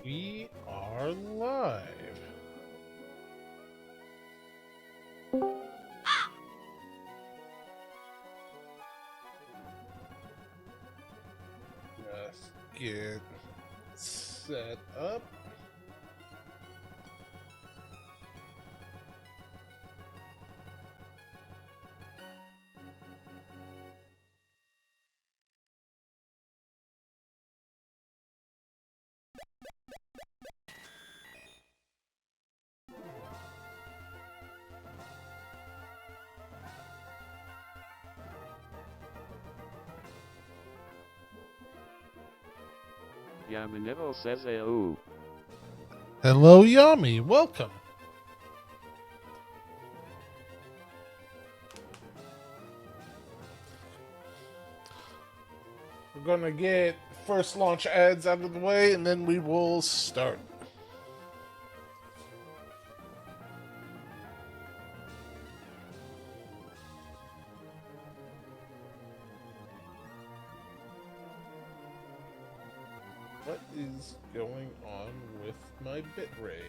We are live. Just get set up. Yamanivo says hello. Hello, Yami. Welcome. We're gonna get first launch ads out of the way, and then we will start. What is going on with my bitrate?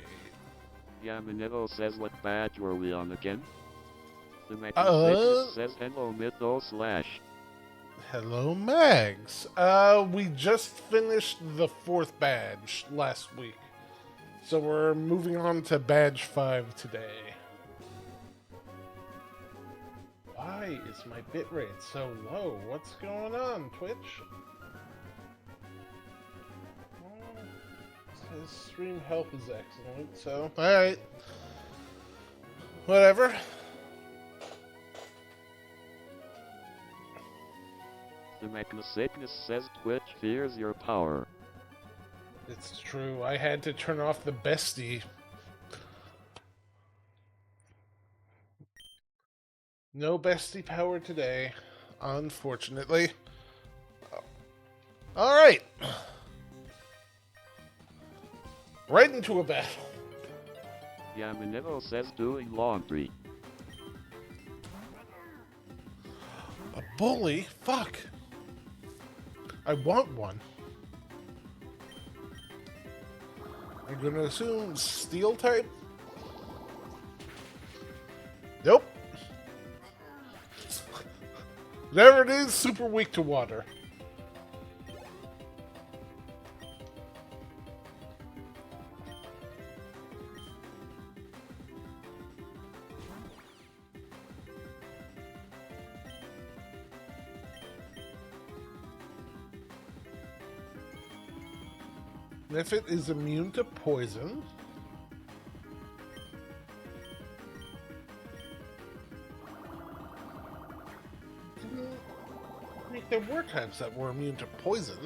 Yamanivo says what badge were we on again? The Uh, Mexican says hello Mith Hello, Mags. We just finished the 4th badge last week. So we're moving on to badge 5 today. Why is my bitrate so low? What's going on, Twitch? Well, it says stream health is excellent, so alright. Whatever. The Mexican says Twitch fears your power. It's true, I had to turn off the bestie. No bestie power today, unfortunately. Alright. Right into a battle. Yamanivo says doing laundry. A bully? Fuck. I want one. I'm gonna assume steel type? Nope. Whatever it is, super weak to water. If it is immune to poison, I think there were types that were immune to poison.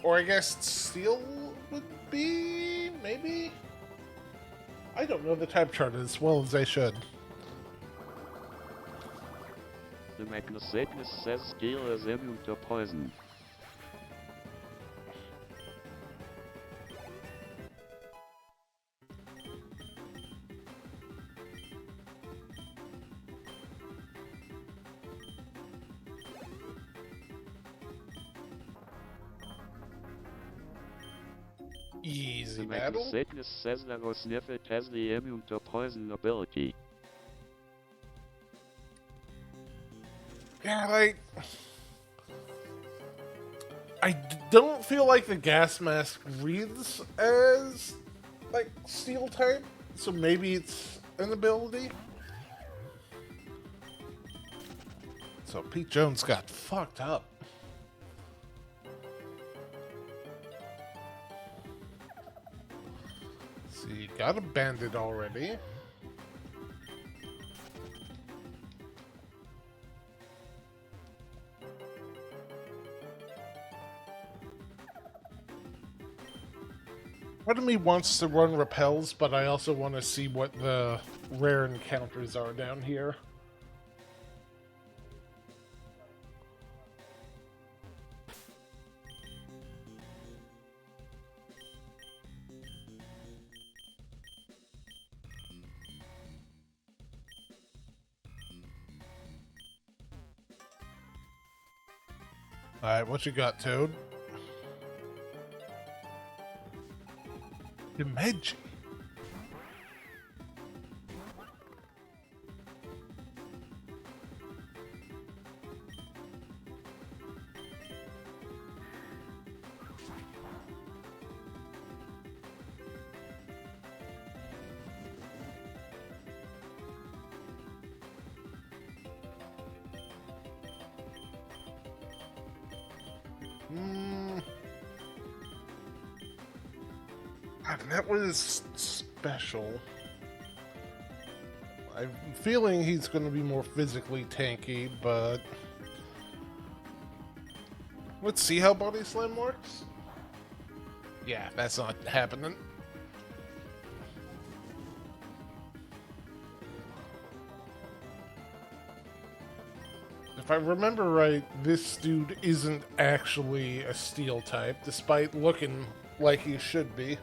Or I guess steel would be, maybe? I don't know the type chart as well as I should. The Mexican says steel is immune to poison. Easy The battle. Mexican says that Osnifit has the immune to poison ability. Yeah, like... I don't feel like the gas mask reads as, like, steel type, so maybe it's an ability. So Pete Jones got fucked up. See, got a bandit already. Part of me wants to run repels, but I also want to see what the rare encounters are down here. Alright, what you got, Toad? Imagine. That was special. I'm feeling he's going to be more physically tanky, but let's see how Body Slam works. Yeah, that's not happening. If I remember right, this dude isn't actually a steel type, despite looking like he should be.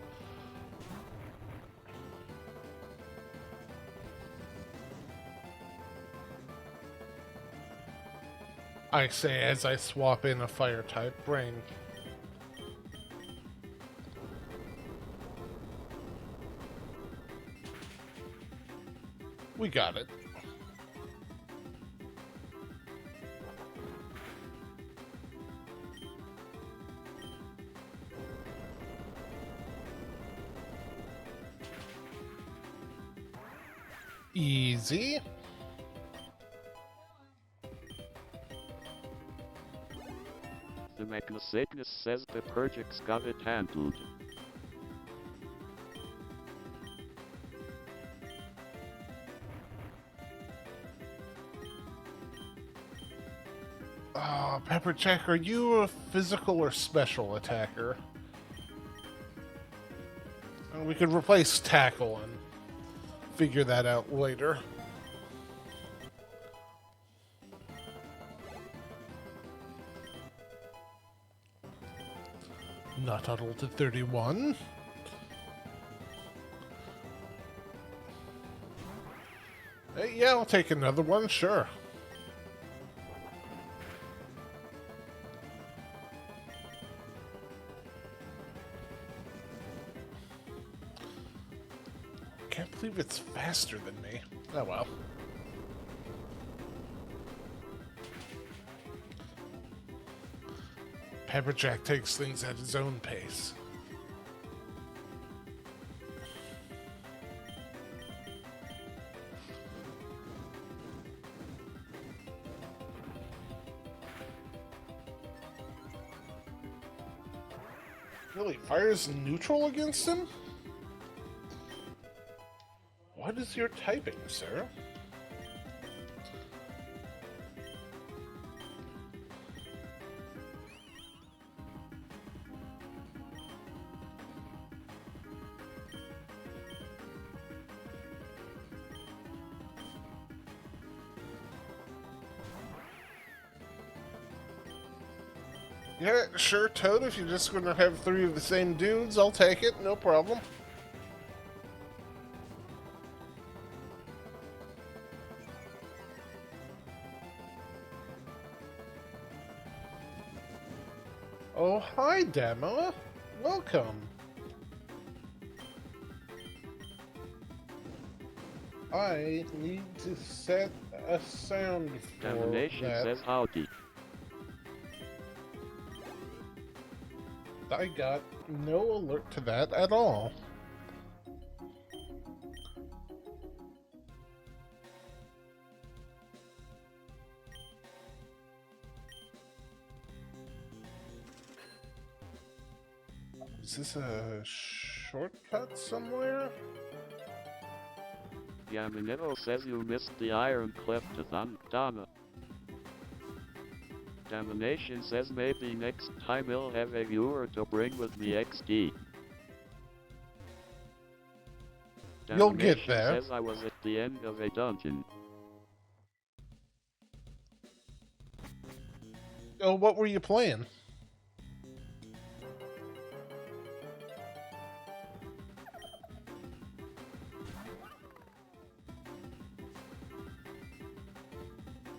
I say as I swap in a fire type brain. We got it. Easy. The Magnacygnus says the Purgix got it handled. Pepperjack, are you a physical or special attacker? We could replace tackle and figure that out later. Not huddle to 31. Hey, yeah, I'll take another one, sure. Can't believe it's faster than me. Oh well. Pepperjack takes things at his own pace. Really, fire's neutral against him? What is your typing, sir? Yeah, sure, Toad. If you're just going to have 3 of the same dudes, I'll take it. No problem. Oh, hi, Demo. Welcome. I need to set a sound for Domination that. says howdy. I got no alert to that at all. Is this a shortcut somewhere? Yamanero says you missed the Iron Kleptathon, Donna. Domination says maybe next time I'll have a viewer to bring with me XD. You'll get there. Says I was at the end of a dungeon. Oh, what were you playing?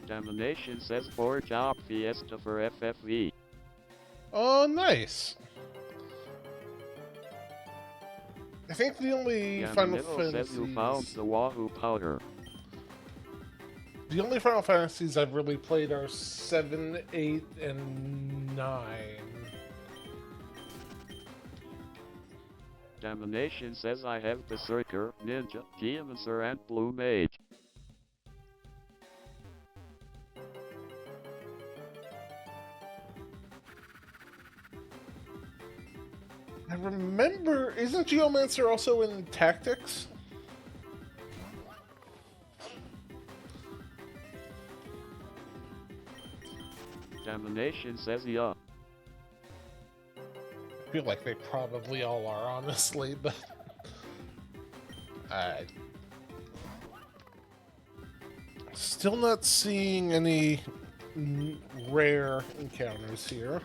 Domination says 4 job fiesta for FFV. Oh, nice. I think the only Final Yamanito says you found Fantasies... the Wahoo powder. The only Final Fantasies I've really played are 7, 8, and 9. Domination says I have Berserker, Ninja, Geomancer and Blue Mage. I remember... Isn't Geomancer also in Tactics? Domination says yeah. I feel like they probably all are, honestly, but... Still not seeing any rare encounters here.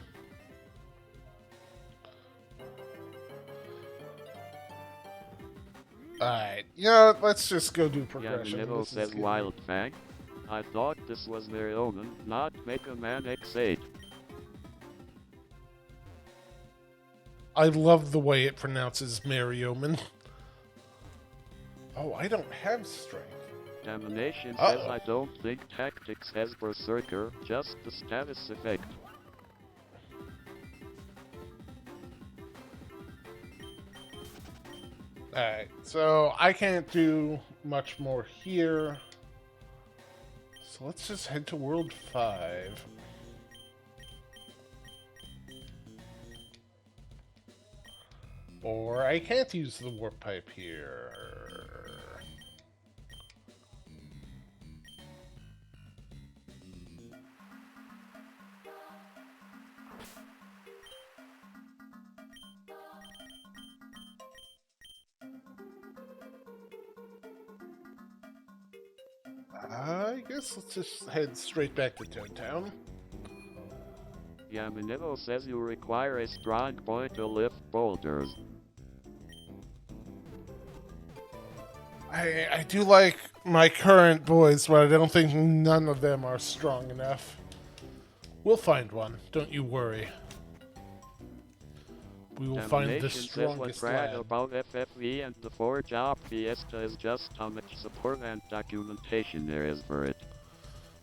Alright, yeah, let's just go do progression. Yamanito says Wild Fang. I thought this was Mariomon, not Mega Man X8. I love the way it pronounces Mariomon. Oh, I don't have strength. Domination says I don't think Tactics has Berserker, just the status effect. Alright, so I can't do much more here. So let's just head to World 5. Or I can't use the warp pipe here. I guess let's just head straight back to Toad Town. Yamanito says you require a strong boy to lift boulders. I do like my current boys, but I don't think none of them are strong enough. We'll find one, don't you worry. We will find the strongest what lad. about FFV and the 4-job Fiesta is just how much support and documentation there is for it.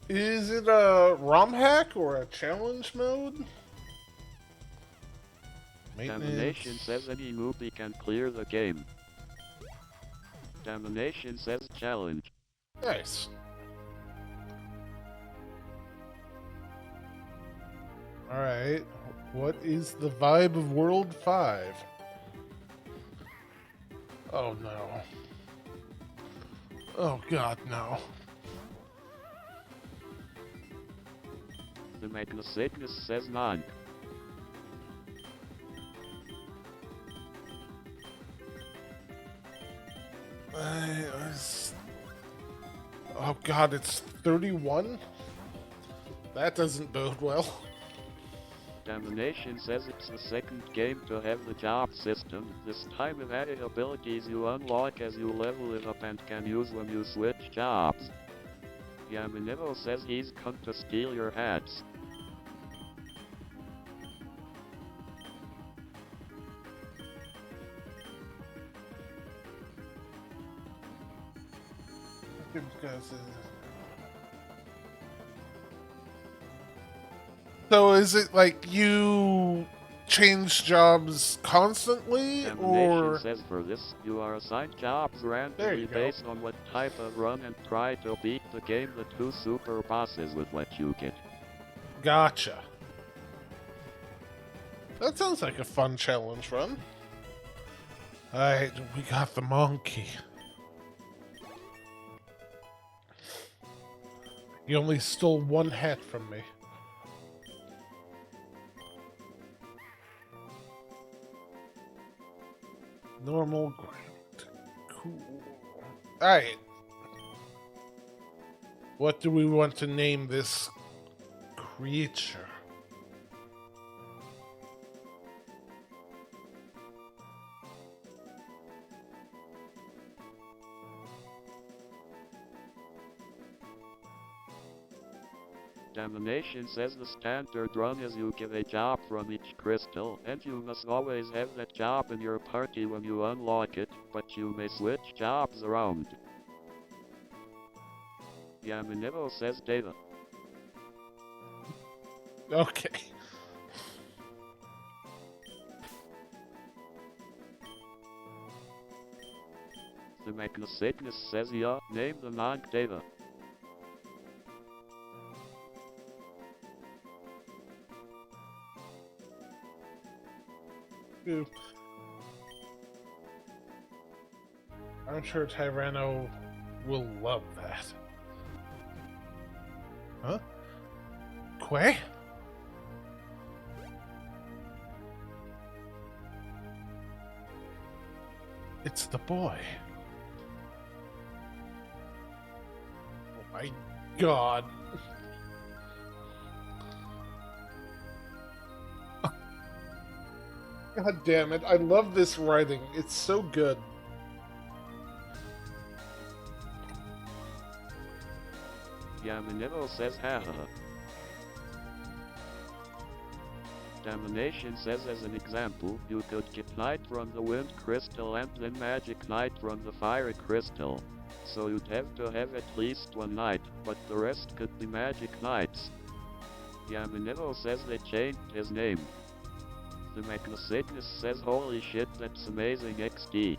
Is it a ROM hack or a challenge mode? Domination says any newbie can clear the game. Domination says challenge. Nice. Alright, what is the vibe of World 5? Oh no. Oh god, no. The Magnus says none. Oh god, it's 31? That doesn't bode well. Domination says it's the second game to have the job system. This time with added abilities you unlock as you level it up and can use when you switch jobs. Yamanito says he's come to steal your hats. So is it like you change jobs constantly, or... says for this, you are assigned jobs randomly based on what type of run and try to beat the game the 2 super bosses with what you get. Gotcha. That sounds like a fun challenge run. Alright, we got the monkey. You only stole 1 hat from me. Normal, great, cool. Alright. What do we want to name this creature? Domination says the standard run is you get a job from each crystal, and you must always have that job in your party when you unlock it, but you may switch jobs around. Yamanero says data. Okay. The Magnacygnus says yeah, name the non-data. Ooh. I'm sure Tyranno will love that. Huh? Quay? It's the boy. Oh my god. God damn it. I love this writing. It's so good. Yamanero says haha. Domination says as an example, you could get Knight from the Wind Crystal and then Magic Knight from the Fire Crystal. So you'd have to have at least one Knight, but the rest could be Magic Knights. Yamanero says they changed his name. The Magnacygnus says holy shit, that's amazing XD.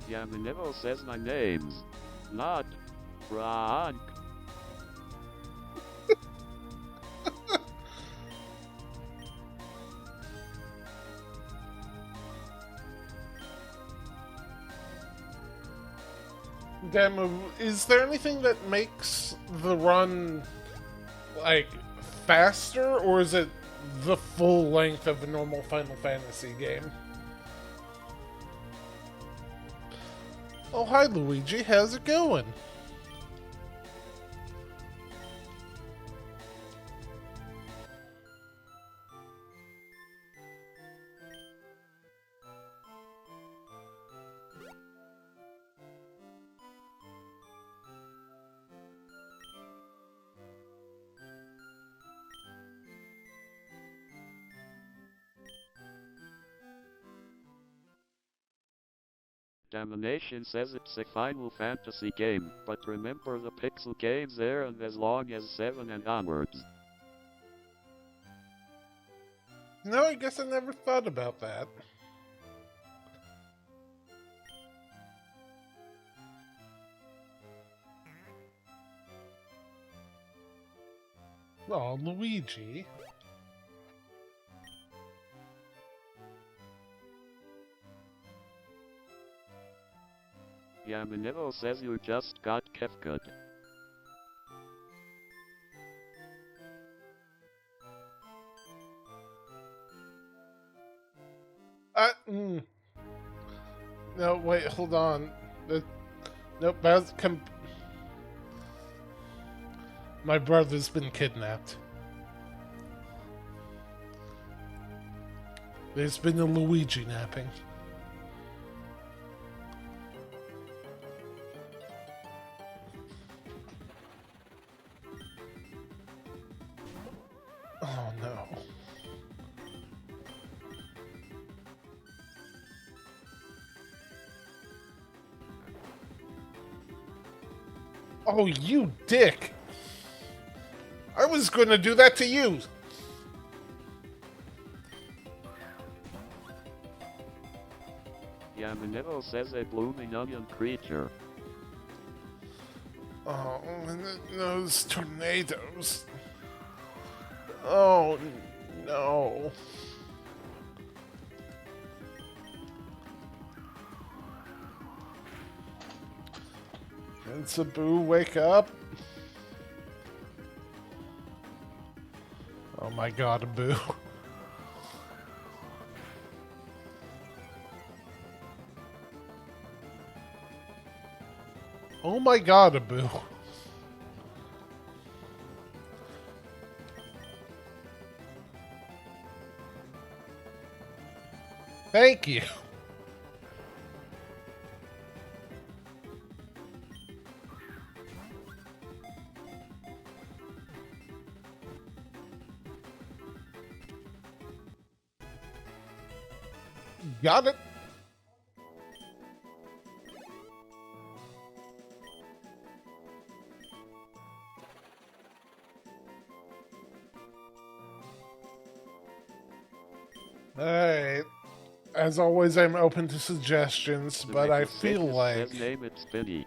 Yamanero says my name's not Frank. Damn, is there anything that makes the run, like, faster, or is it the full length of a normal Final Fantasy game? Oh, hi, Luigi. How's it going? Domination says it's a Final Fantasy game, but remember the pixel games there and as long as 7 and onwards. No, I guess I never thought about that. Oh, Luigi. Yamanero says you just got Kefkut. No, wait, hold on. Nope, that's my brother's been kidnapped. There's been a Luigi napping. Oh no. Oh, you dick! I was gonna do that to you! Yamanero says a blooming onion creature. Oh, and those tornadoes. Oh, no. And Sabu, wake up. Oh my god, Abu. Oh my god, Abu. Thank you. Got it. Alright. As always, I'm open to suggestions, The but I Maker feel Sickness like... says name it Spinny.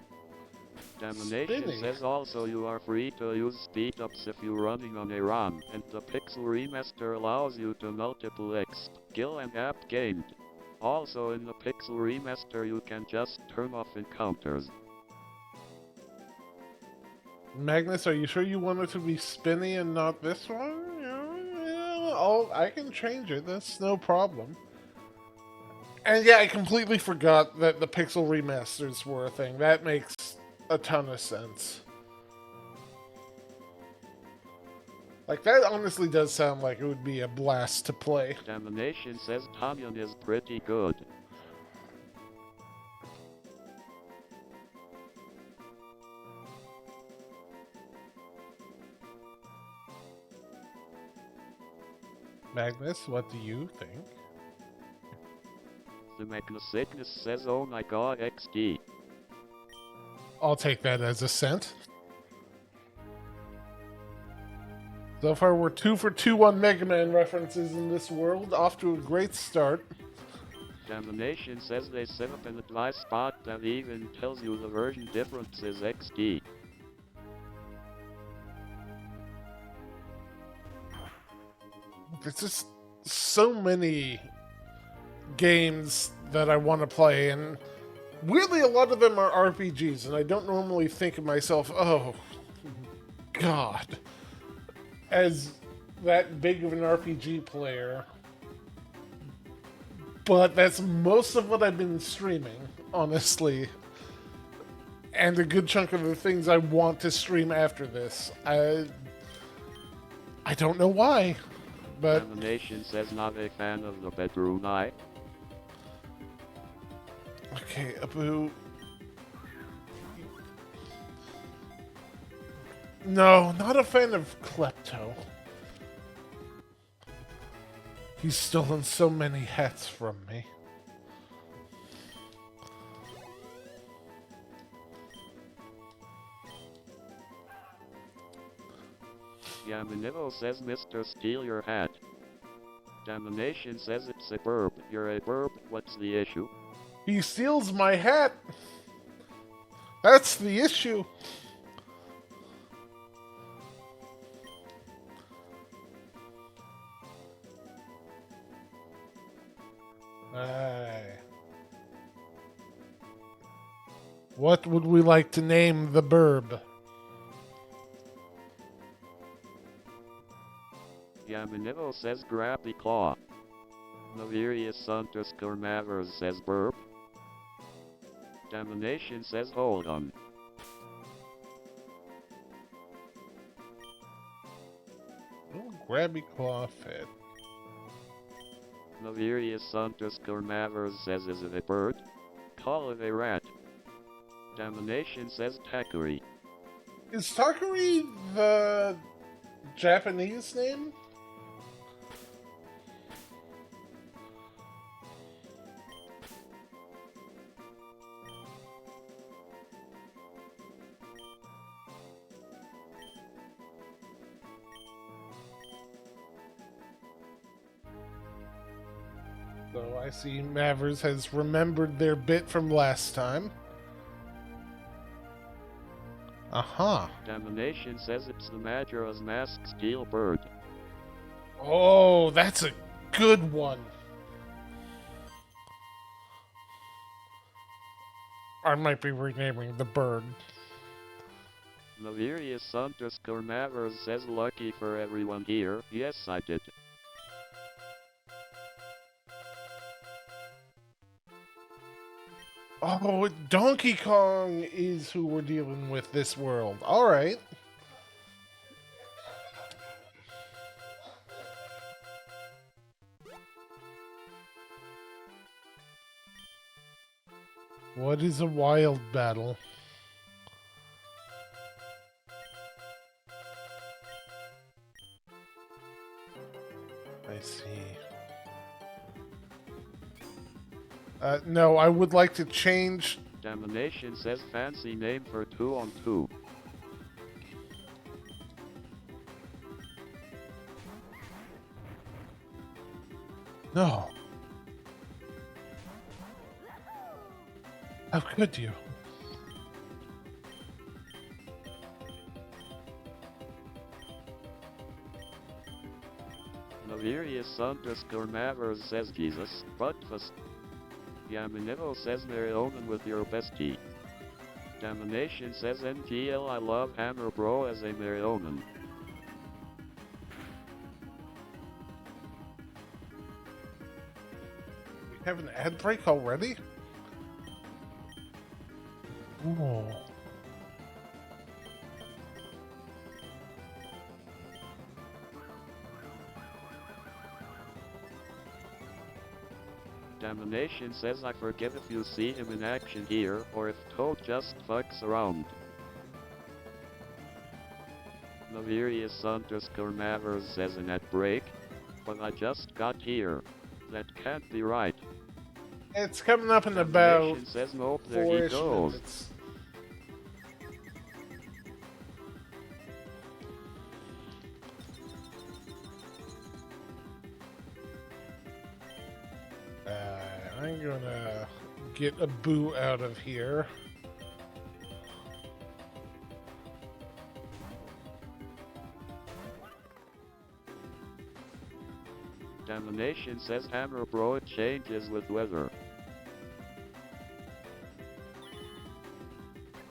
Domination Spinny? says also you are free to use speed ups if you're running on a run, and the Pixel Remaster allows you to multiple X, skill and app gained. Also in the Pixel Remaster you can just turn off encounters. Magnus, are you sure you want it to be Spinny and not this one? Yeah, I can change it. That's no problem. And yeah, I completely forgot that the Pixel remasters were a thing. That makes a ton of sense. Like, that honestly does sound like it would be a blast to play. Domination says Tanyan is pretty good. Magnus, what do you think? The Magnus Sickness says oh my god XD. I'll take that as a cent. So far, we're 2 for 2 on Mega Man references in this world. Off to a great start. Domination says they set up an advice spot that even tells you the version difference is XD. There's just so many games that I want to play, and weirdly, a lot of them are RPGs, and I don't normally think of myself, oh, God, as that big of an RPG player. But that's most of what I've been streaming, honestly. And a good chunk of the things I want to stream after this. I don't know why, but... Domination says not a fan of the bedroom eye. Okay, Abu... No, not a fan of Klepto. He's stolen so many hats from me. Yamanivo says Mr. Steal your hat. Domination says it's a burb. You're a burb, what's the issue? He steals my hat! That's the issue! Aye. What would we like to name the burb? Yamanivo says Grabby Claw. Novirius _ Mavers says burb. Domination says hold on. Oh, Grabby Claw Fed. Novirius _ Mavers says is it a bird? Call it a rat. Domination says Takuri. Is Takuri the Japanese name? So I see Mavers has remembered their bit from last time. Aha. Domination says it's the Majora's Mask Steel Bird. Oh, that's a good one. I might be renaming the bird. Novirius _ Mavers says lucky for everyone here. Yes, I did. Oh, Donkey Kong is who we're dealing with this world. Alright. What is a wild battle? I see. No, I would like to change. Domination says fancy name for 2-on-2. No. How could you? Navirius underscore Mavers says Jesus, breakfast. Yaminevo says Marioman with your bestie. Domination says NTL I love Hammer Bro as a Marioman. We have an ad break already? Ooh. Domination says I forgive if you see him in action here, or if Toad just fucks around. Navirius underscore Mavers says an ad break, but I just got here. That can't be right. It's coming up in about Domination says nope, there he 4-ish goes. minutes. I'm gonna get a boo out of here. Domination says Hammer Bro it changes with weather.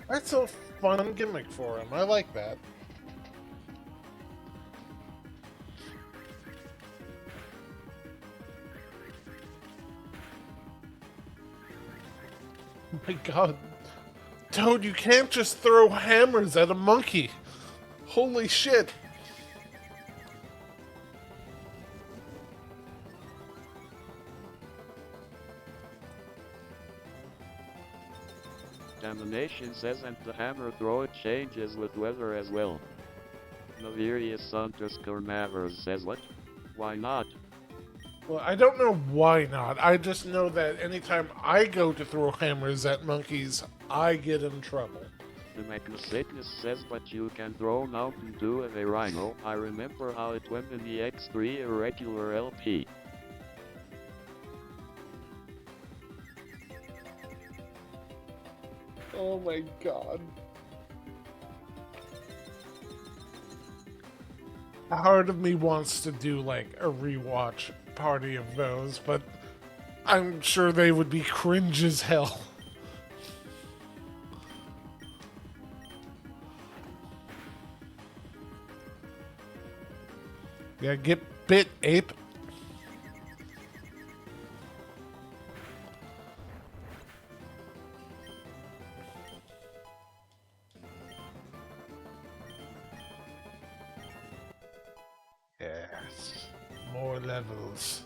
That's a fun gimmick for him. I like that. Oh my god. Toad, you can't just throw hammers at a monkey. Holy shit. Domination says and the hammer throw it changes with weather as well. Navirius underscore Mavers says what? Why not? Well, I don't know why not. I just know that anytime I go to throw hammers at monkeys, I get in trouble. The Magnus says but you can throw Mountain Dew at a rhino. I remember how it went in the X3 irregular LP. Oh my god. Part of me wants to do like a rewatch party of those, but I'm sure they would be cringe as hell. Yeah, get bit, ape. Yes, more levels.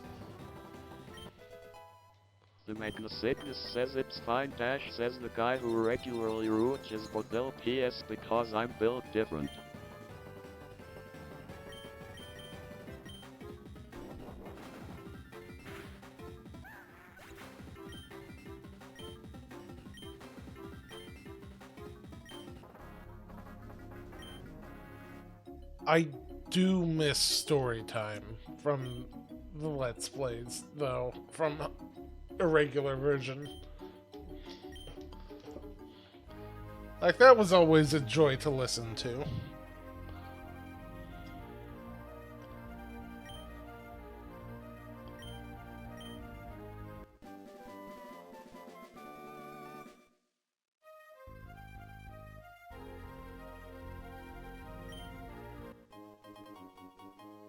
The Magnus says it's fine. Dash says the guy who regularly rooches Bodel PS because I'm built different. I do miss story time from the Let's Plays, though, from a regular version. Like, that was always a joy to listen to.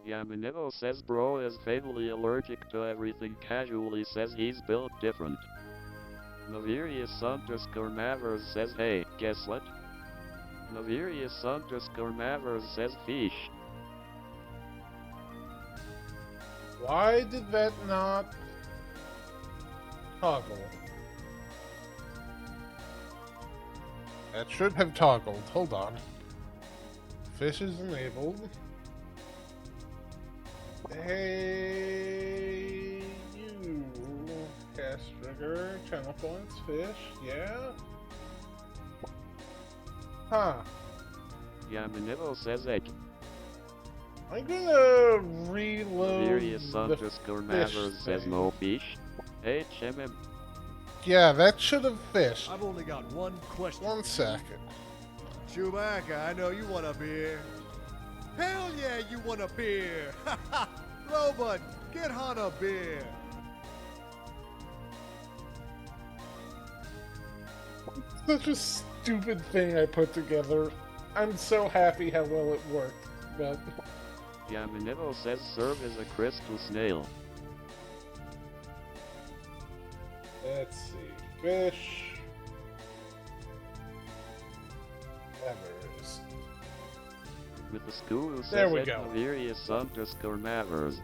Yaminevo says bro is fatally allergic to everything. Casually says he's built different. Navirius underscore Mavers says hey, guess what? Navirius underscore Mavers says fish. Why did that not toggle? That should have toggled. Hold on. Fish is enabled. Hey, you, cast trigger. channel points, fish, yeah. Huh. Yamanero says egg. I'm gonna reload Various the underscore fish Mavers says thing. no fish. HMM. Yeah, that should have fished. I've only got one question. 1 second. Chewbacca, I know you want a beer. Hell yeah, you want a beer. Robot, get Han a beer. Such a stupid thing I put together. I'm so happy how well it worked, but Yamanero says serve as a crystal snail. let's see. Fish. Levers. With the school says There we egg go. Various underscore Mavers.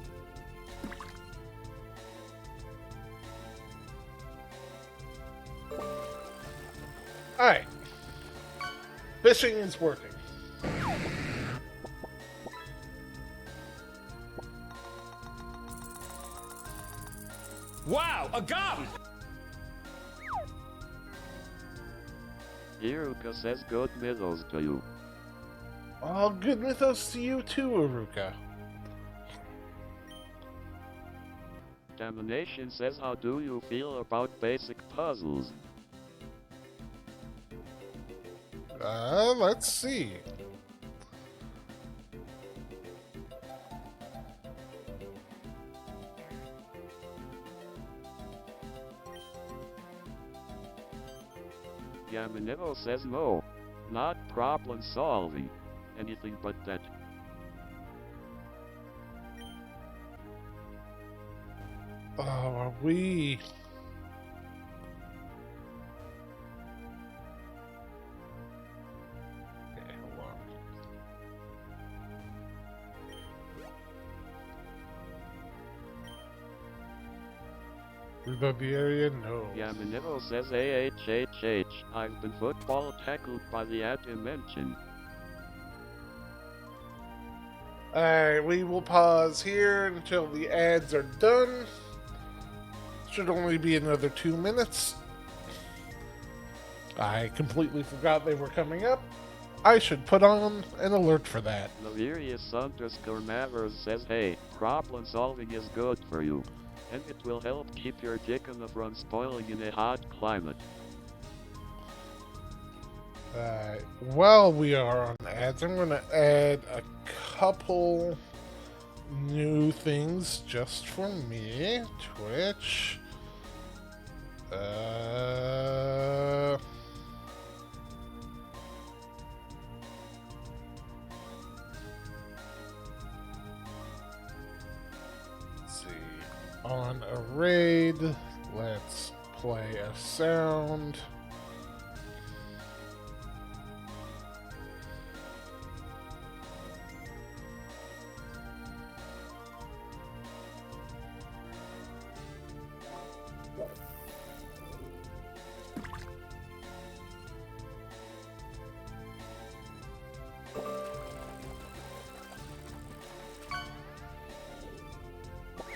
Alright. Fishing is working. Wow, a gum! Iruka says good mythos to you. All good mythos to you too, Aruka. Domination says how do you feel about basic puzzles? Let's see. Yamanero says no. Not problem solving. Anything but that. Oh, are we? Okay, hold on. Reload the area? No. Yamanero says AHHH. I've been football tackled by the atom mention. Alright, we will pause here until the ads are done. Should only be another 2 minutes. I completely forgot they were coming up. I should put on an alert for that. Laverius underscore Mavers says hey, problem solving is good for you. And it will help keep your chicken from spoiling in a hot climate. Alright, while we are on ads, I'm going to add a couple new things just for me. Twitch. Let's see. On a raid, let's play a sound.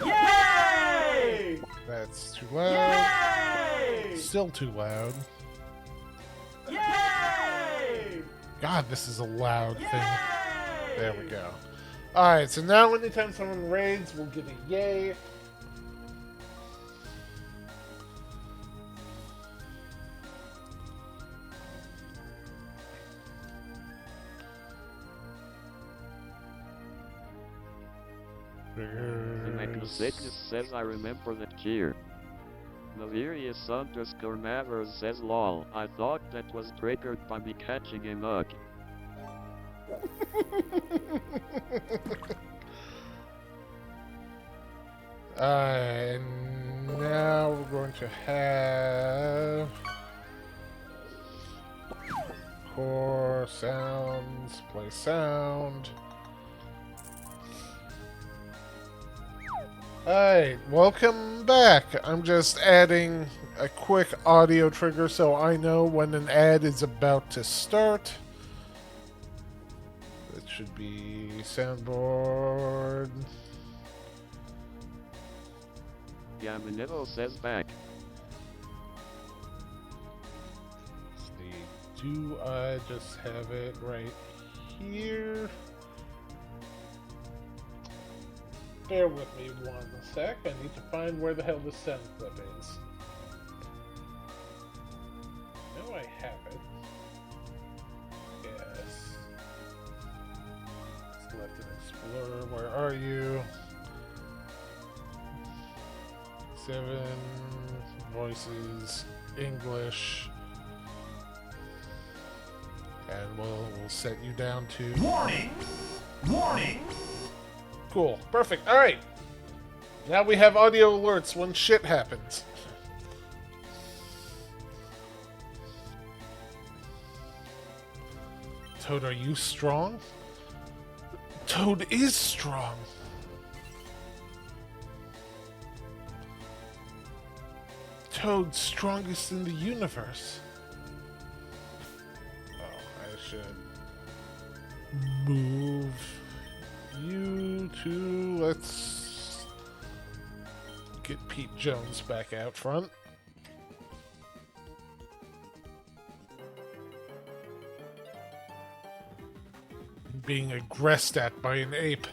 Yay! That's too loud. Yay! Still too loud. Yay! God, this is a loud thing. Yay! There we go. Alright, so now anytime someone raids, we'll get a yay. The Sickness says I remember that cheer. Navirius underscore Mavers says lol, I thought that was triggered by me catching a mug. And now we're going to have core sounds, play sound. Alright, welcome back. I'm just adding a quick audio trigger so I know when an ad is about to start. It should be soundboard. Yamanero says back. Do I just have it right here? Bear with me one sec. I need to find where the hell the sound clip is. No, I have it. Yes. Select and explore. Where are you? 7 voices, English. And we'll set you down to... Warning! Warning! Cool. Perfect. Alright. Now we have audio alerts when shit happens. Toad, are you strong? Toad is strong. Toad, strongest in the universe. Oh, I should move you to... Let's get Pete Jones back out front. Being aggressed at by an ape.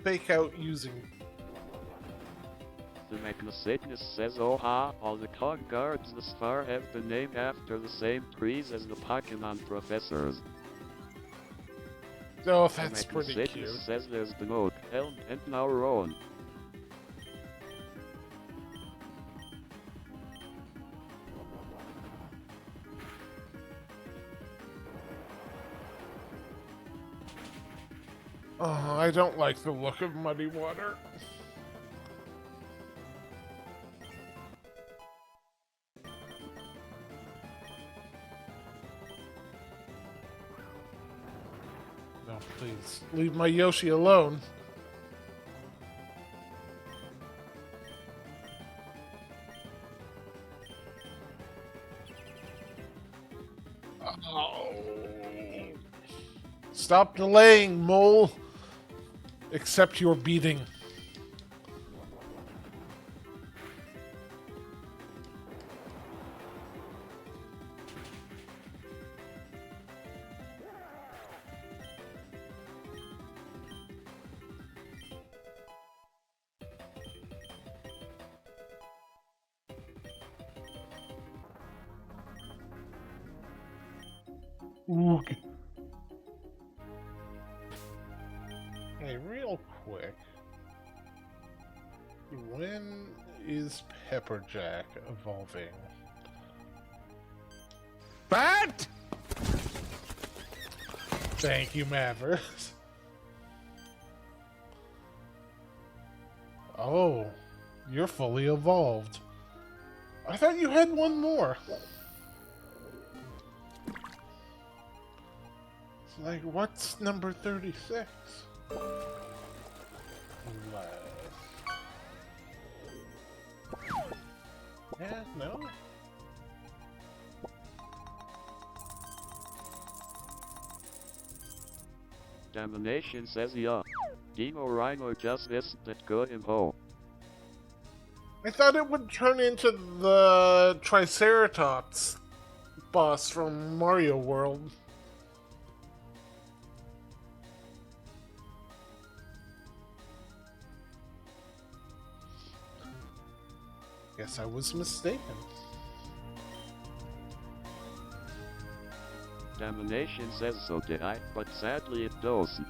Fake out using... The Magnasatinus says, oh ha, all the cog guards thus far have been named after the same trees as the Pokemon professors. Oh, The that's pretty Magnasatinus cute. says there's been Oak, Helm, and now Rowan. Oh, I don't like the look of Muddy Water. No, please. Leave my Yoshi alone. Oh. Stop delaying, mole. Accept your beating. Oog. Hey, real quick. When is Pepperjack evolving? Bat! Thank you, Mavericks. Oh, you're fully evolved. I thought you had one more. It's like, what's number 36? Yeah, no? Domination says, yeah. Dino Rhino just isn't that good in Ho. I thought it would turn into the Triceratops boss from Mario World. Guess I was mistaken. Domination says so did I, but sadly it doesn't.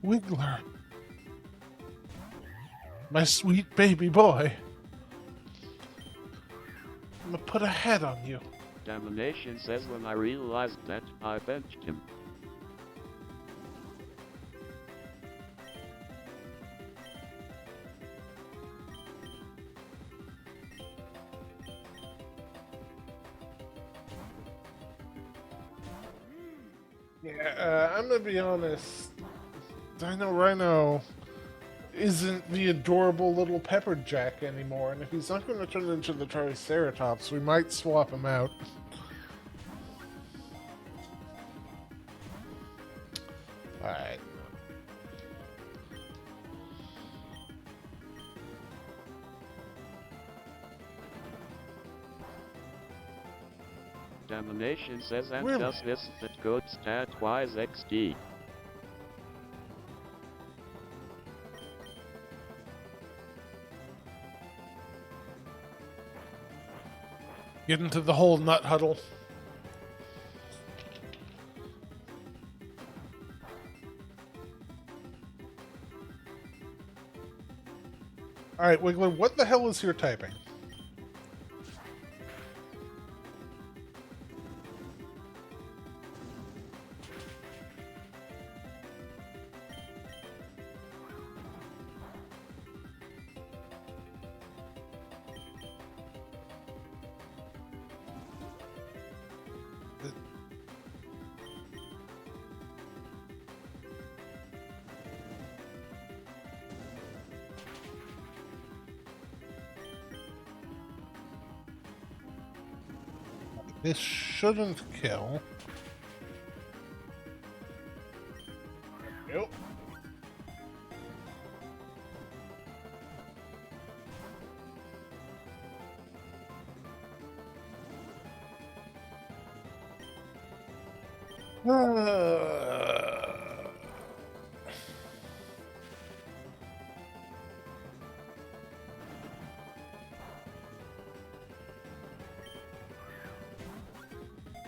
Wiggler. My sweet baby boy. I'm gonna put a head on you. Domination says when I realized that, I benched him. Yeah, I'm gonna be honest. Dino Rhino isn't the adorable little pepper jack anymore, and if he's not going to turn into the Triceratops, we might swap him out. Alright. Domination says and Really? does this that good stat wise XD. Get into the whole nut huddle. Alright, Wiggler, what the hell is your typing? This shouldn't kill. Nope.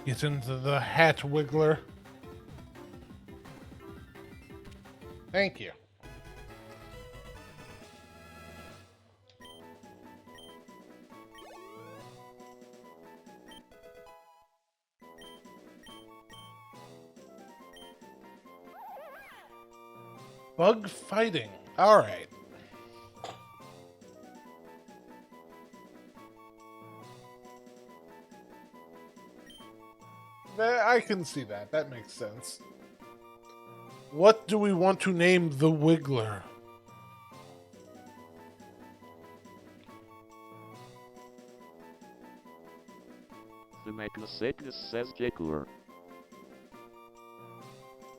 Get into the hat, Wiggler. Thank you. Bug fighting. All right. I can see that. That makes sense. What do we want to name the Wiggler? The Magnacycnus says Jiggler.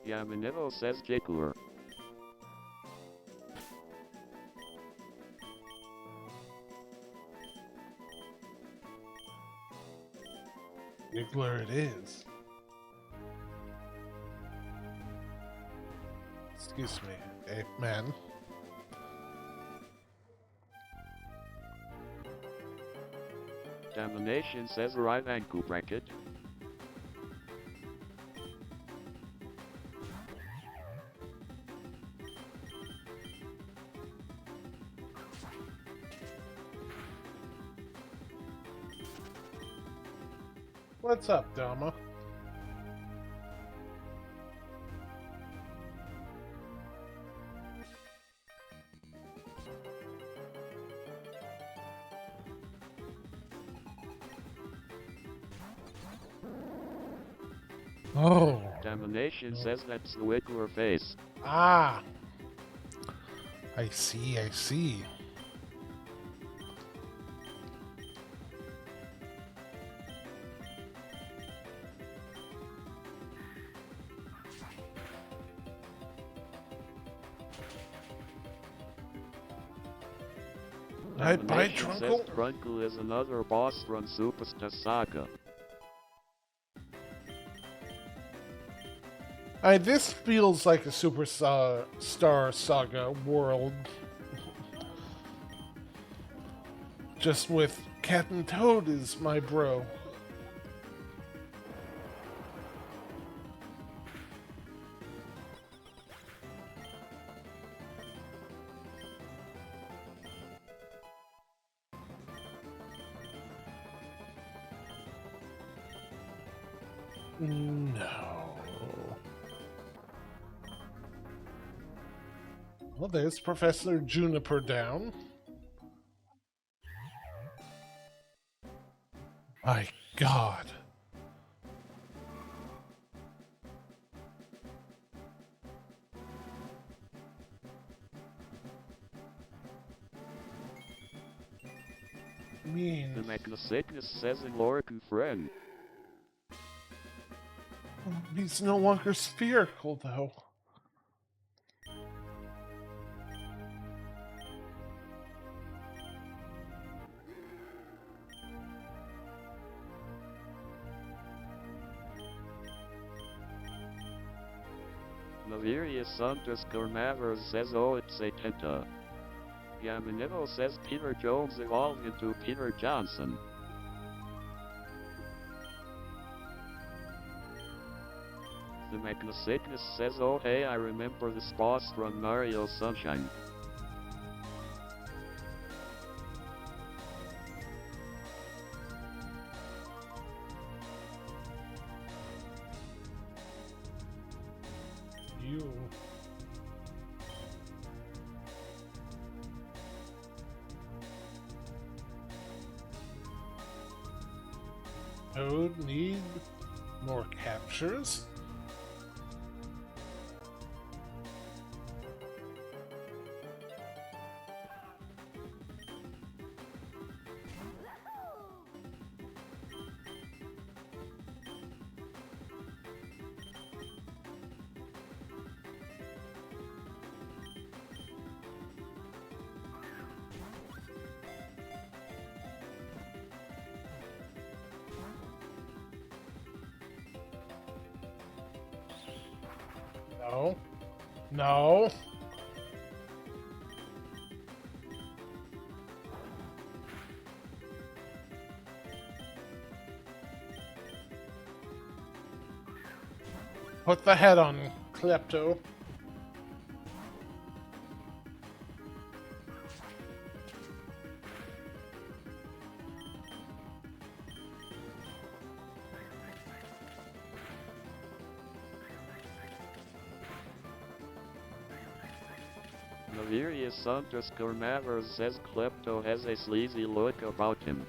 Yaminevo says Jiggler. Wiggler it is. Excuse me, ape man. Domination says right ankle bracket. What's up, Dama? Oh. Domination says that's the Wiggler face. Ah. I see, I see. I buy Domination says Trunkle? Trunkle is another boss from Superstar Saga. This feels like a Star Saga world. Just with Cat and Toad is my bro. No. Well, there's Professor Juniper down. My God. mean? The Magnosickness says in Lorican friend. He's no longer spherical, though. Navirius Santos Cormavers says it's a tenta. Yamanivo says Peter Jones evolved into Peter Johnson. The Magnosickness says oh hey I remember this boss from Mario Sunshine. You. Toad need more captures? No. No. Put the head on, Klepto. Navirius Santos Cormavers says Klepto has a sleazy look about him.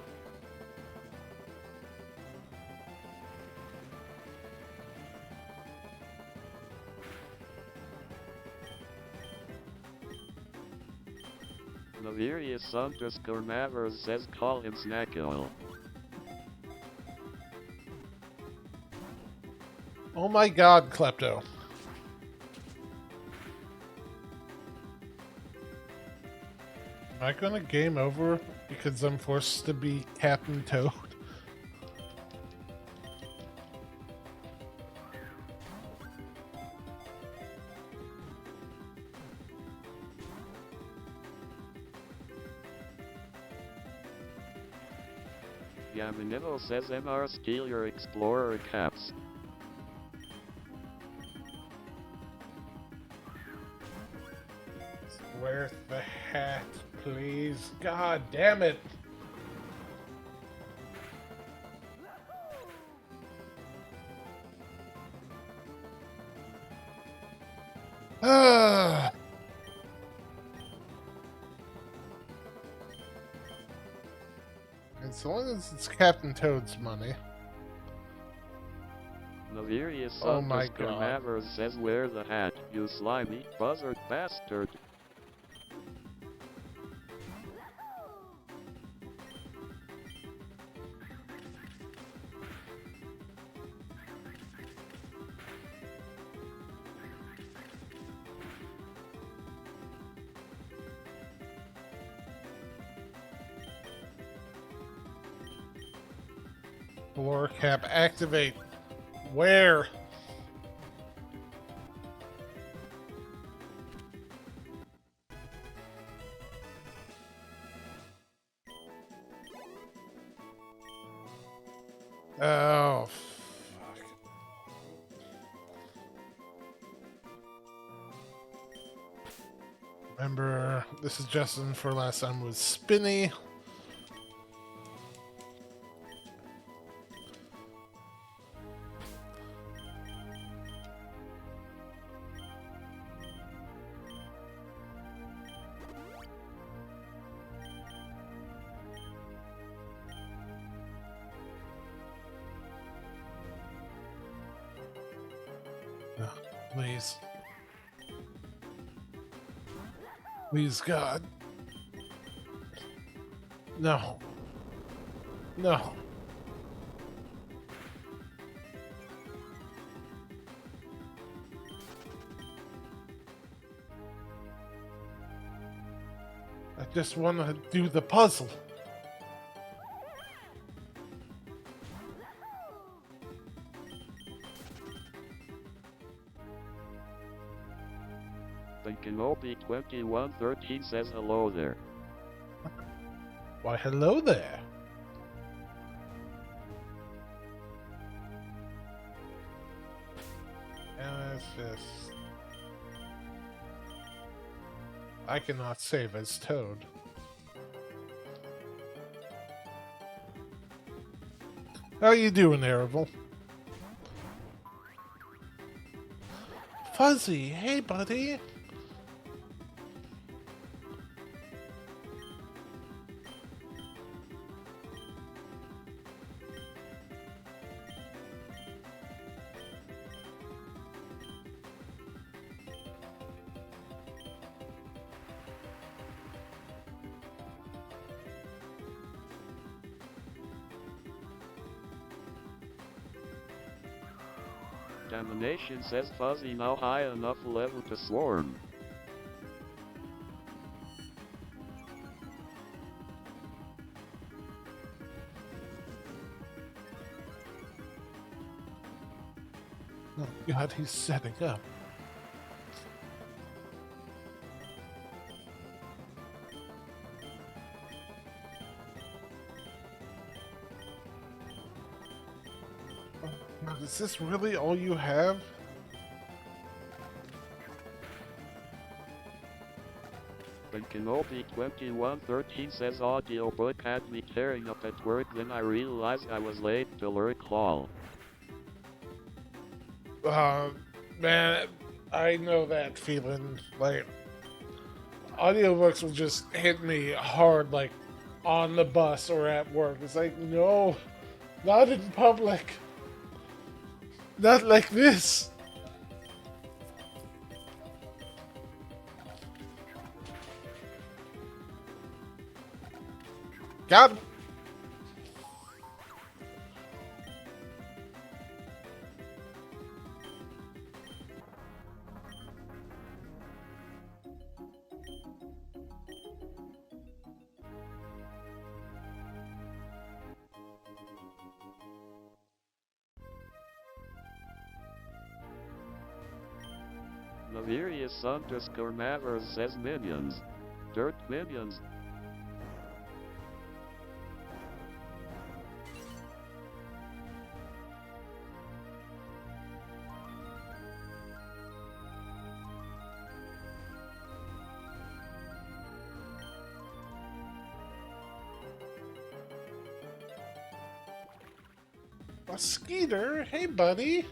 Navirius Santos Cormavers says call him Snack Oil. Oh my god, Klepto. Am I gonna game over because I'm forced to be Captain Toad? Yamanivo says MR steal your Explorer caps. Where's the hat, please? God damn it! Ah. As long as it's Captain Toad's money. Navirius Oh my Santos God. Cormavers says wear the hat, you slimy buzzard bastard. Floor cap activate. Where? Oh, fuck. Remember, this is Justin for last time was Spinny. Please. Please, God. No. No. I just want to do the puzzle. The Kenobi 2113 says hello there. Why, hello there. And it's just... I cannot save as Toad. How you doing, Aravel? Fuzzy, hey buddy. Domination says Fuzzy now high enough level to swarm. Oh god, he's setting up. Now, is this really all you have? The Kenobi 2113 says audiobook had me tearing up at work, then I realized I was late to learn call. Man, I know that feeling. Like, audiobooks will just hit me hard, like, on the bus or at work. It's like, no, not in public. Not like this. Got him. Navirius underscore Mavers says minions. Dirt minions. A Skeeter, hey buddy.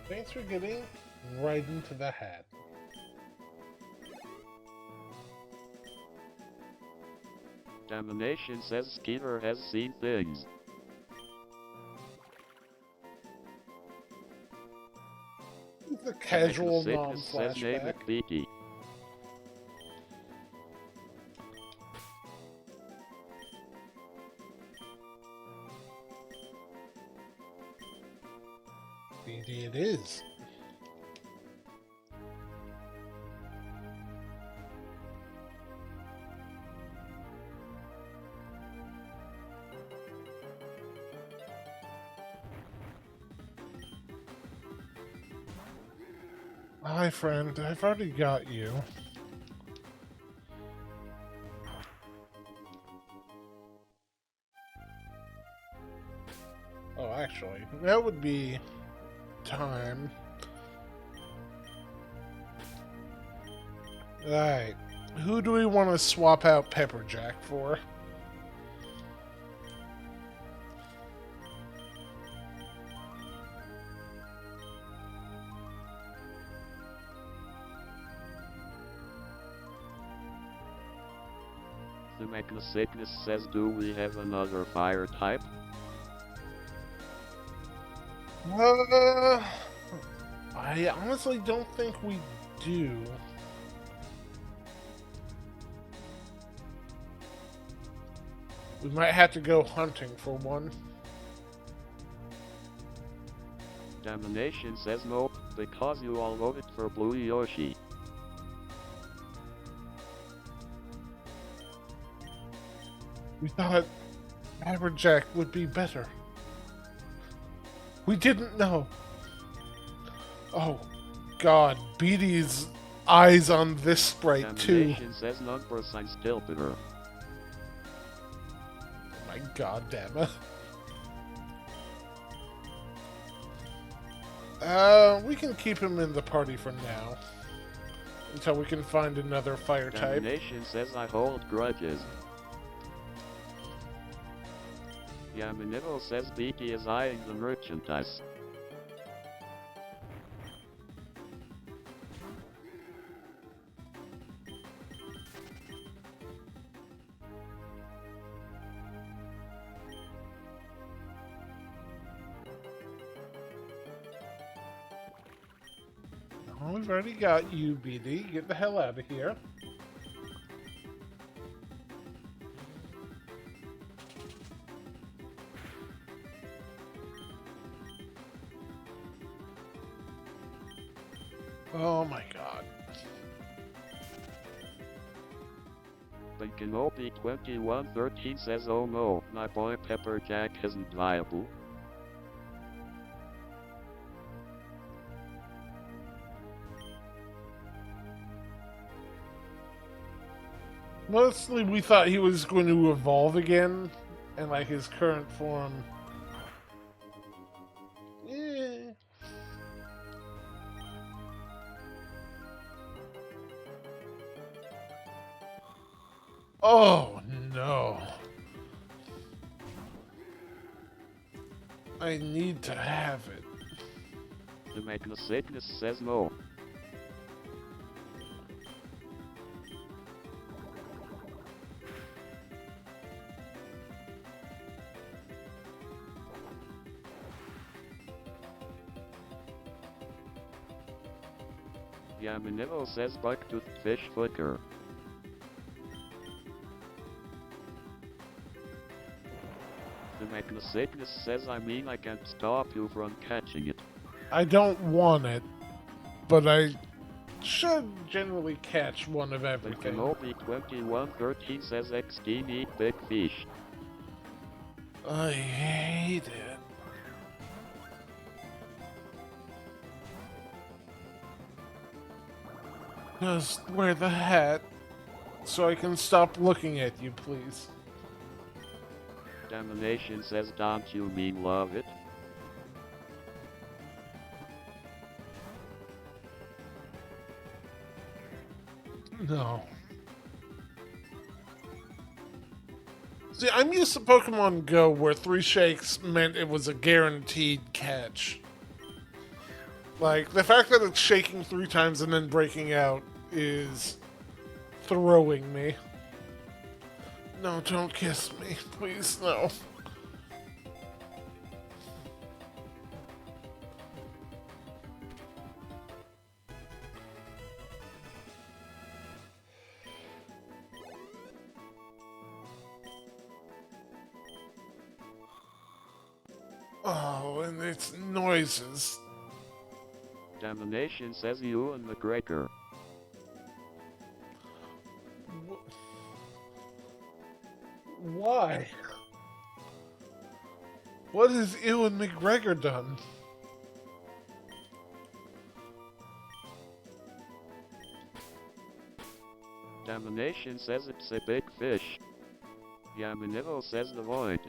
Thanks for getting right into the hat. Domination says Skeeter has seen things. It's a casual Sickness says name non-flashback. it Beaky. Indeed it is. Hi friend, I've already got you. Oh, actually, that would be time. Alright, who do we want to swap out Pepperjack for? The Mechna Sickness says do we have another fire type? Uh, I honestly don't think we do. We might have to go hunting for one. Domination says no, because you all voted for Blue Yoshi. We thought Aberjack would be better. We didn't know. Oh, God. Beatty's eyes on this sprite, too. Domination says numbers I'm still bitter. Oh my God, damn it. We can keep him in the party for now. Until we can find another fire type. Domination says I hold grudges. Yamanito says Beaky is eyeing the merchandise. Oh, we've already got you, BD. Get the hell out of here. Oh my God. Kenobi 2113 says oh no, my boy Pepper Jack isn't viable. Mostly we thought he was going to evolve again, and like his current form. Eh. Oh no. I need to have it. The Magna says no. Yamanito says buck-toothed fish flicker. The Magna says I mean I can't stop you from catching it. I don't want it, but I should generally catch one of The everything. Kenobi 2113 says XD eat big fish. I hate it. Just wear the hat so I can stop looking at you, please. Domination says don't you mean love it? No. See, I'm used to Pokemon Go where 3 shakes meant it was a guaranteed catch. Like, the fact that it's shaking 3 times and then breaking out is throwing me. No, don't kiss me. Please, no. Oh, and its noises. Domination says Ewan McGregor. Why? What has Ewan McGregor done? Domination says it's a big fish. Yamanito says the void.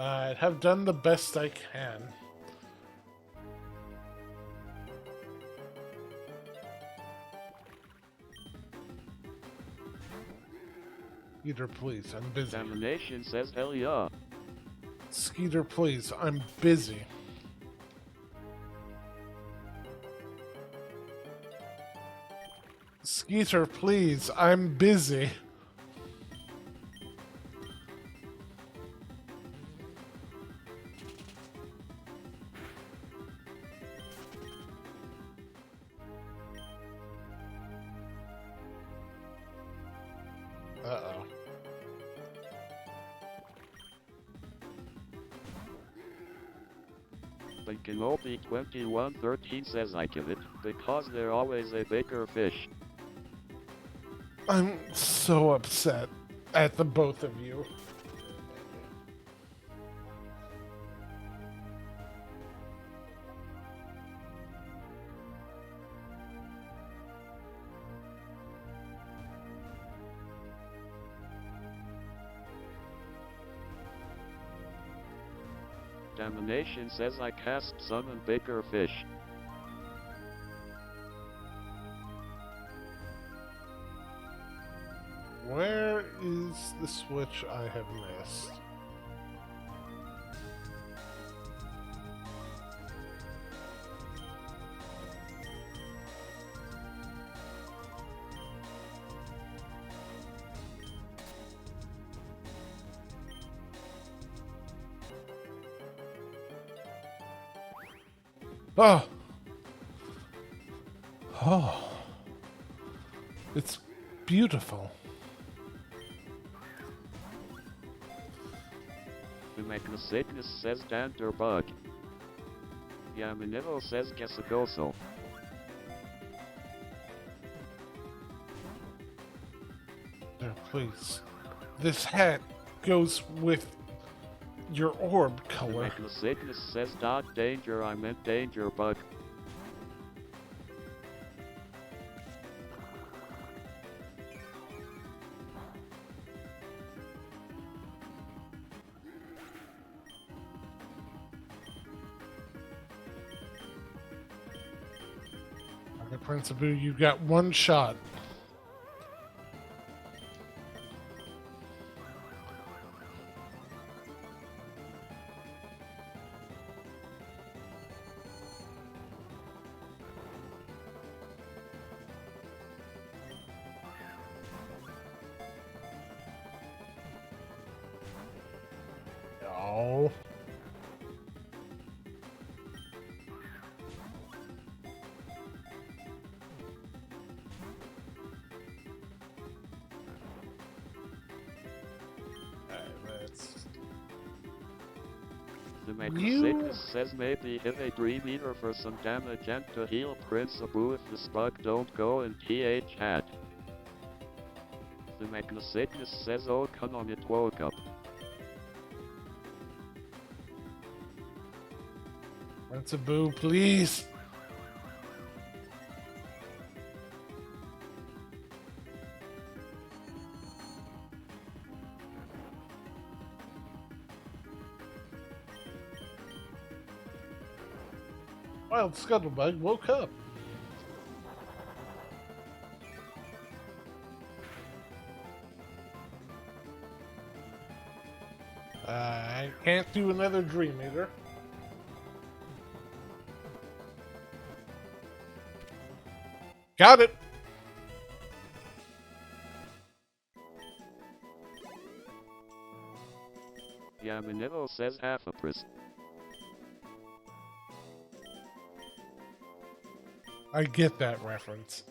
I have done the best I can. Peter, please, I'm busy. Domination says hell yeah. Skeeter, please. I'm busy. Skeeter, please. I'm busy. Uh-oh. They can all be 2113 says I kill it, because they're always a bigger fish. I'm so upset at the both of you. Domination says I cast summon bigger fish. Where is the switch I have missed? Oh. Oh. It's beautiful. The Magnacygnus says Danderbug. Yamanero says Gesagoso. There, please. This hat goes with your orb The color. Magnacygnus says Dot Danger, I meant Dangerbug. Okay, Prince Abu, you've got one shot. No. The Magnacygnus says maybe hit a Dream Eater for some damage and to heal Prince Abu if the Spug don't go in TH hat. The Magnacygnus says oh come on it woke up. Prince Abu, please. Wild Scuttlebug woke up. I can't do another Dream Eater. Got it. Yamanero says half a pris. I get that reference.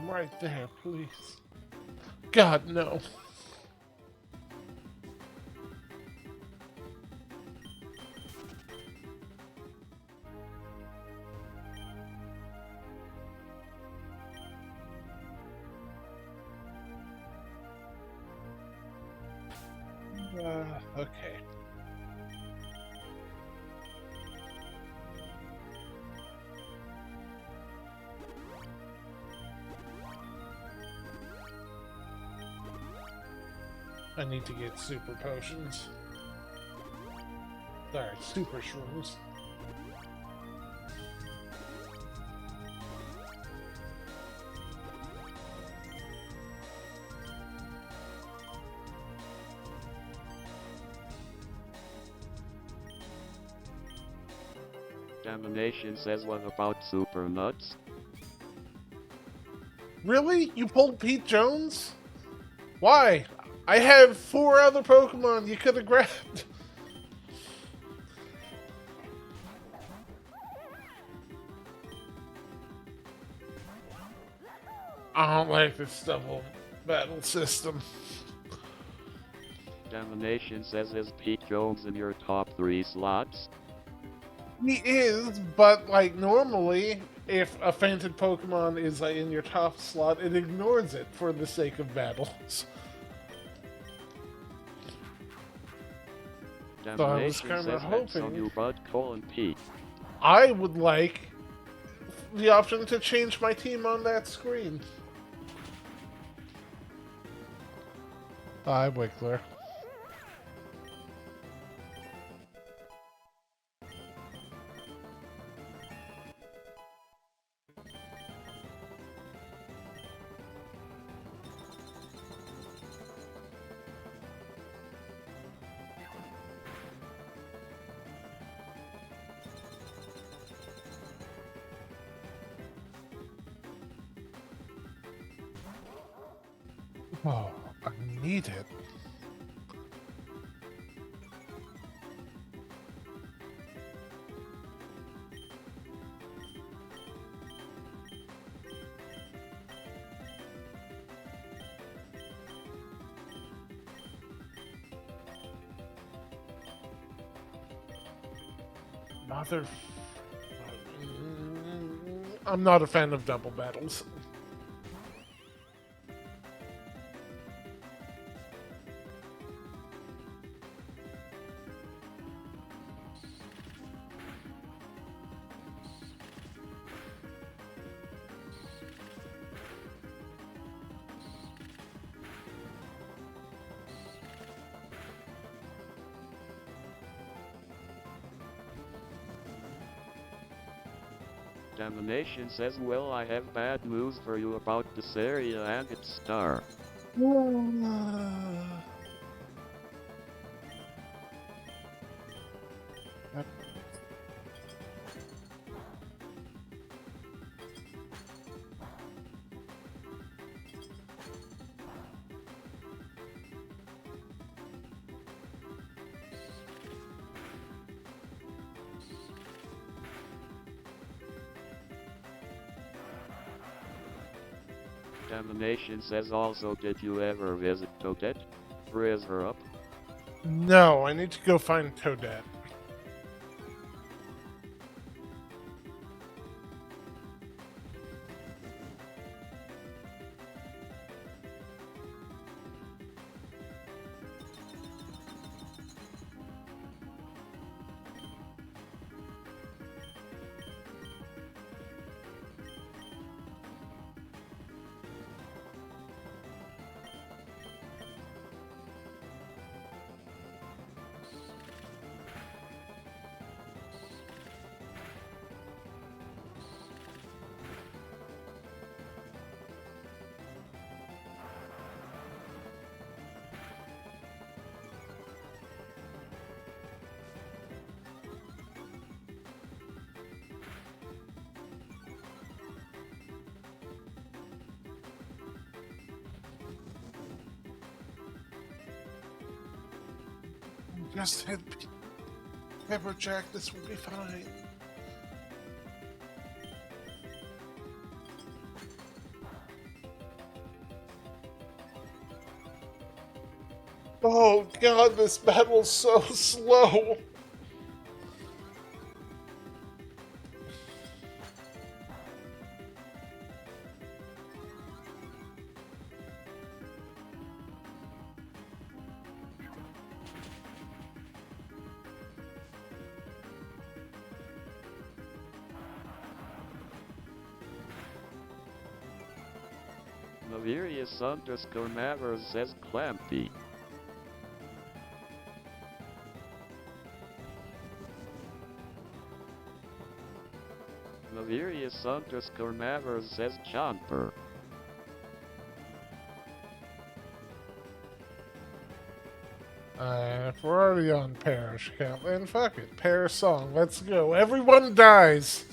Right there, please. God, no. Okay. I need to get super potions. Sorry, super shrooms. Domination says what about Super Nuts? Really? You pulled Pete Jones? Why? I have 4 other Pokemon you could have grabbed. I don't like this double battle system. Domination says is Pete Jones in your top 3 slots? He is, but like normally, if a fainted Pokemon is like, in your top slot, it ignores it for the sake of battles. So I was Domination kind of says that's on hoping. you Bud, Colin Pete. I would like the option to change my team on that screen. Hi, Wickler. Oh, I need it. Mother. I'm not a fan of double battles. Domination says, well, I have bad news for you about this area and its star. Domination says also, did you ever visit Toadette? Raise her up. No, I need to go find Toadette. Just hit Pepperjack, this will be fine. Oh god, this battle's so slow. Navirius_Mavers says Clampy. Navirius_Mavers says Chomper. If we're already on Parish count, then fuck it. Parish song, let's go. Everyone dies!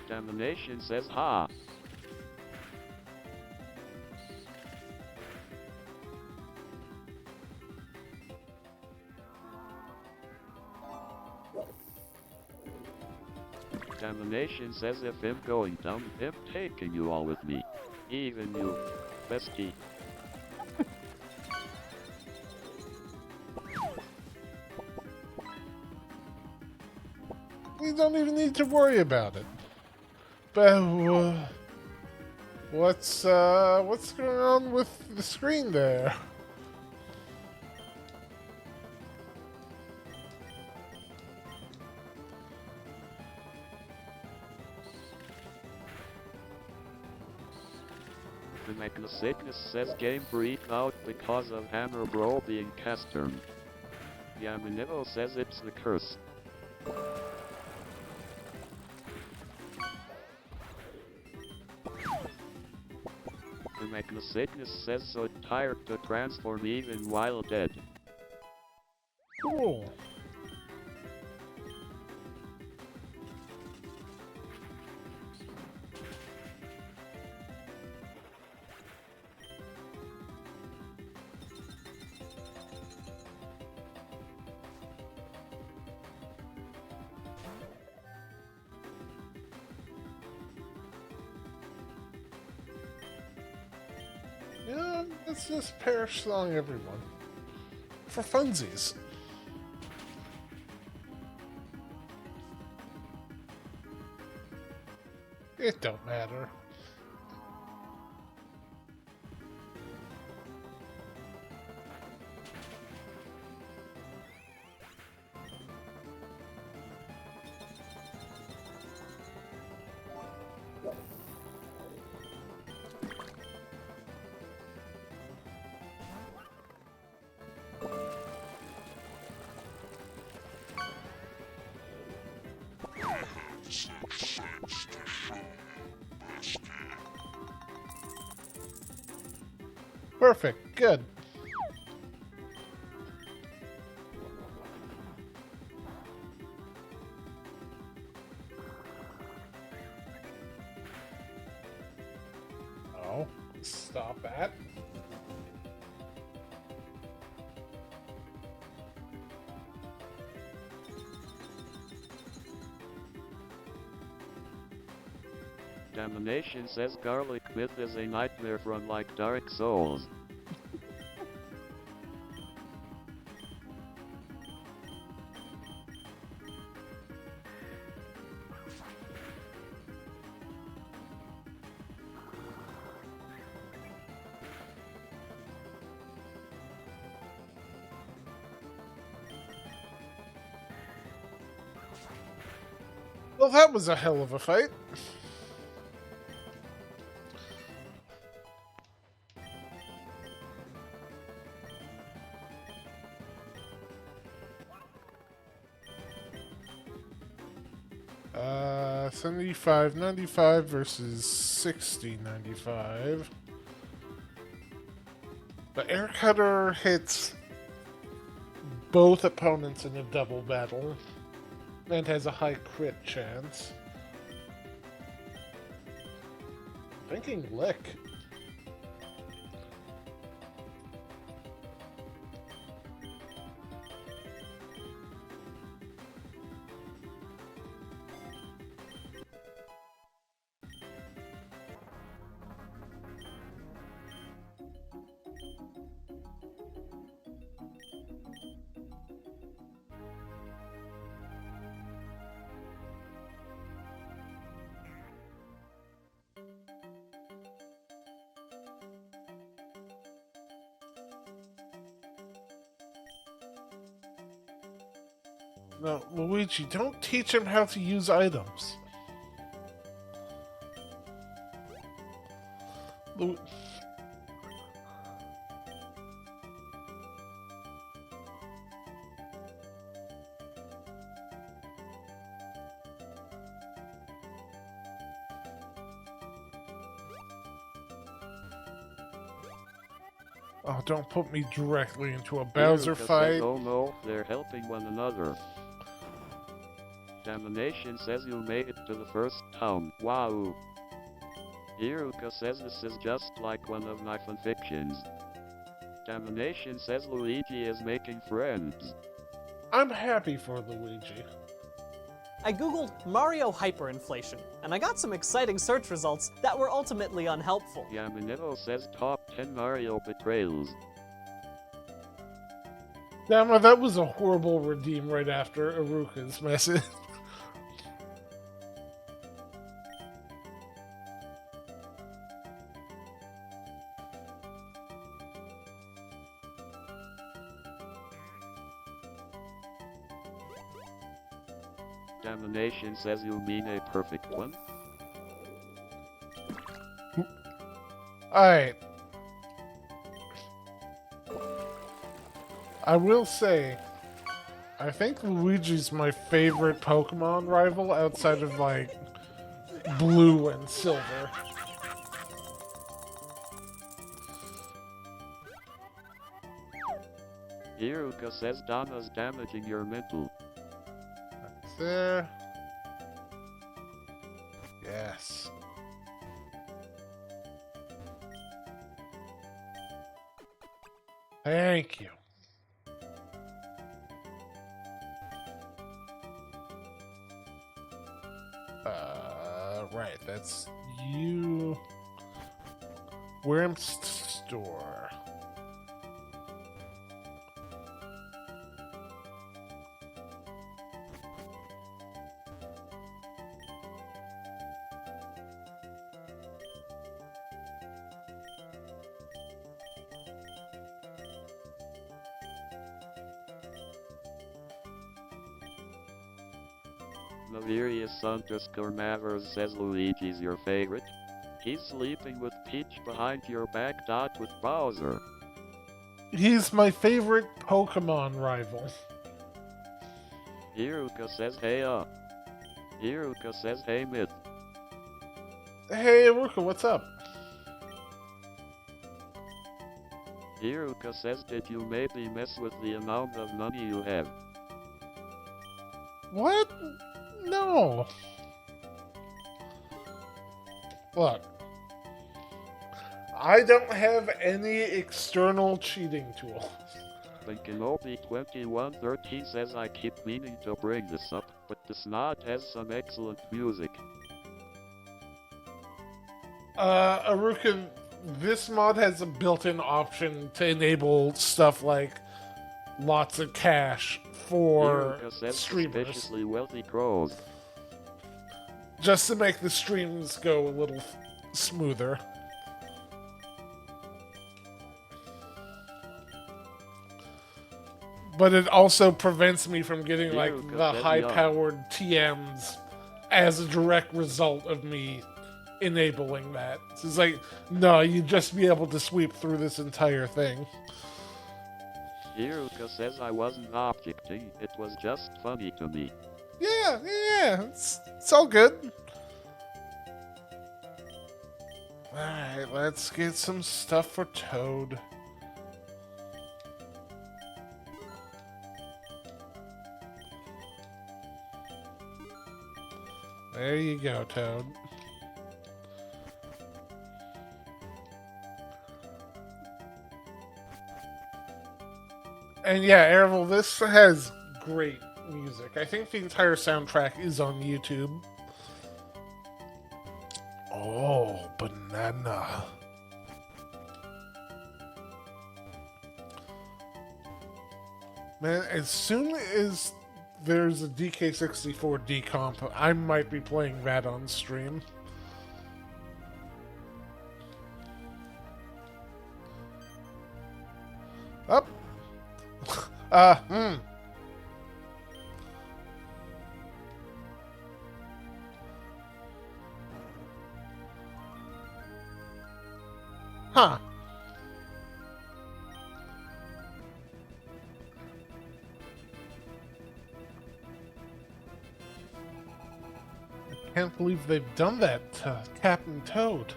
Domination says ha. Domination says if I'm going down, I'm taking you all with me. Even you, bestie. We don't even need to worry about it. But what's going on with the screen there? The Magnus says game breathed out because of Hammer Bro being cast turned. Yamanivo says it's the curse. The Magnus says so tired to transform even while dead. Cool. Yeah, let's just Parish song everyone. For funsies. It don't matter. Perfect. Good. Oh, stop that. Domination says Garlic Myth is a nightmare from like Dark Souls. Well, that was a hell of a fight. Uh, 75.95 versus 60.95. But Air Cutter hits both opponents in a double battle and has a high crit chance. Thinking Lick. No, Luigi, don't teach him how to use items. Lu- Oh, don't put me directly into a Bowser Iruka fight. says, oh no, they're helping one another. Damnation says you made it to the first town. Wow. Iruka says this is just like one of my fanfictions. Damnation says Luigi is making friends. I'm happy for Luigi. I googled Mario hyperinflation, and I got some exciting search results that were ultimately unhelpful. Yaminevo says top 10 Mario betrayals. Damn, that was a horrible redeem right after Iruka's message. Damnation says you mean a perfect one? Alright. I will say, I think Luigi's my favorite Pokemon rival outside of, like, Blue and Silver. Iruka says Donna's damaging your mental. That's there. Yes. Thank you. Right, that's you. Worm's store. Navirius underscore Mavers says Luigi's your favorite. He's sleeping with Peach behind your back. With Bowser. He's my favorite Pokemon rival. Iruka says hey Iruka says hey Mith. Hey, Iruka, what's up? Iruka says did you maybe mess with the amount of money you have? What? No. Look. I don't have any external cheating tool. Kenobi2113 says I keep meaning to bring this up, but this mod has some excellent music. Aruka, this mod has a built-in option to enable stuff like lots of cash for Iruka says streamers. suspiciously wealthy crows. Just to make the streams go a little smoother. But it also prevents me from getting like Iruka the says high-powered TMs as a direct result of me enabling that. So it's like, no, you'd just be able to sweep through this entire thing. Iruka says I wasn't objecting, it was just funny to me. Yeah, it's all good. Alright, let's get some stuff for Toad. There you go, Toad. And yeah, Errol, this has great music. I think the entire soundtrack is on YouTube. Oh, banana. Man, as soon as there's a DK64 decomp, I might be playing that on stream. Up. Huh. I can't believe they've done that to Captain Toad.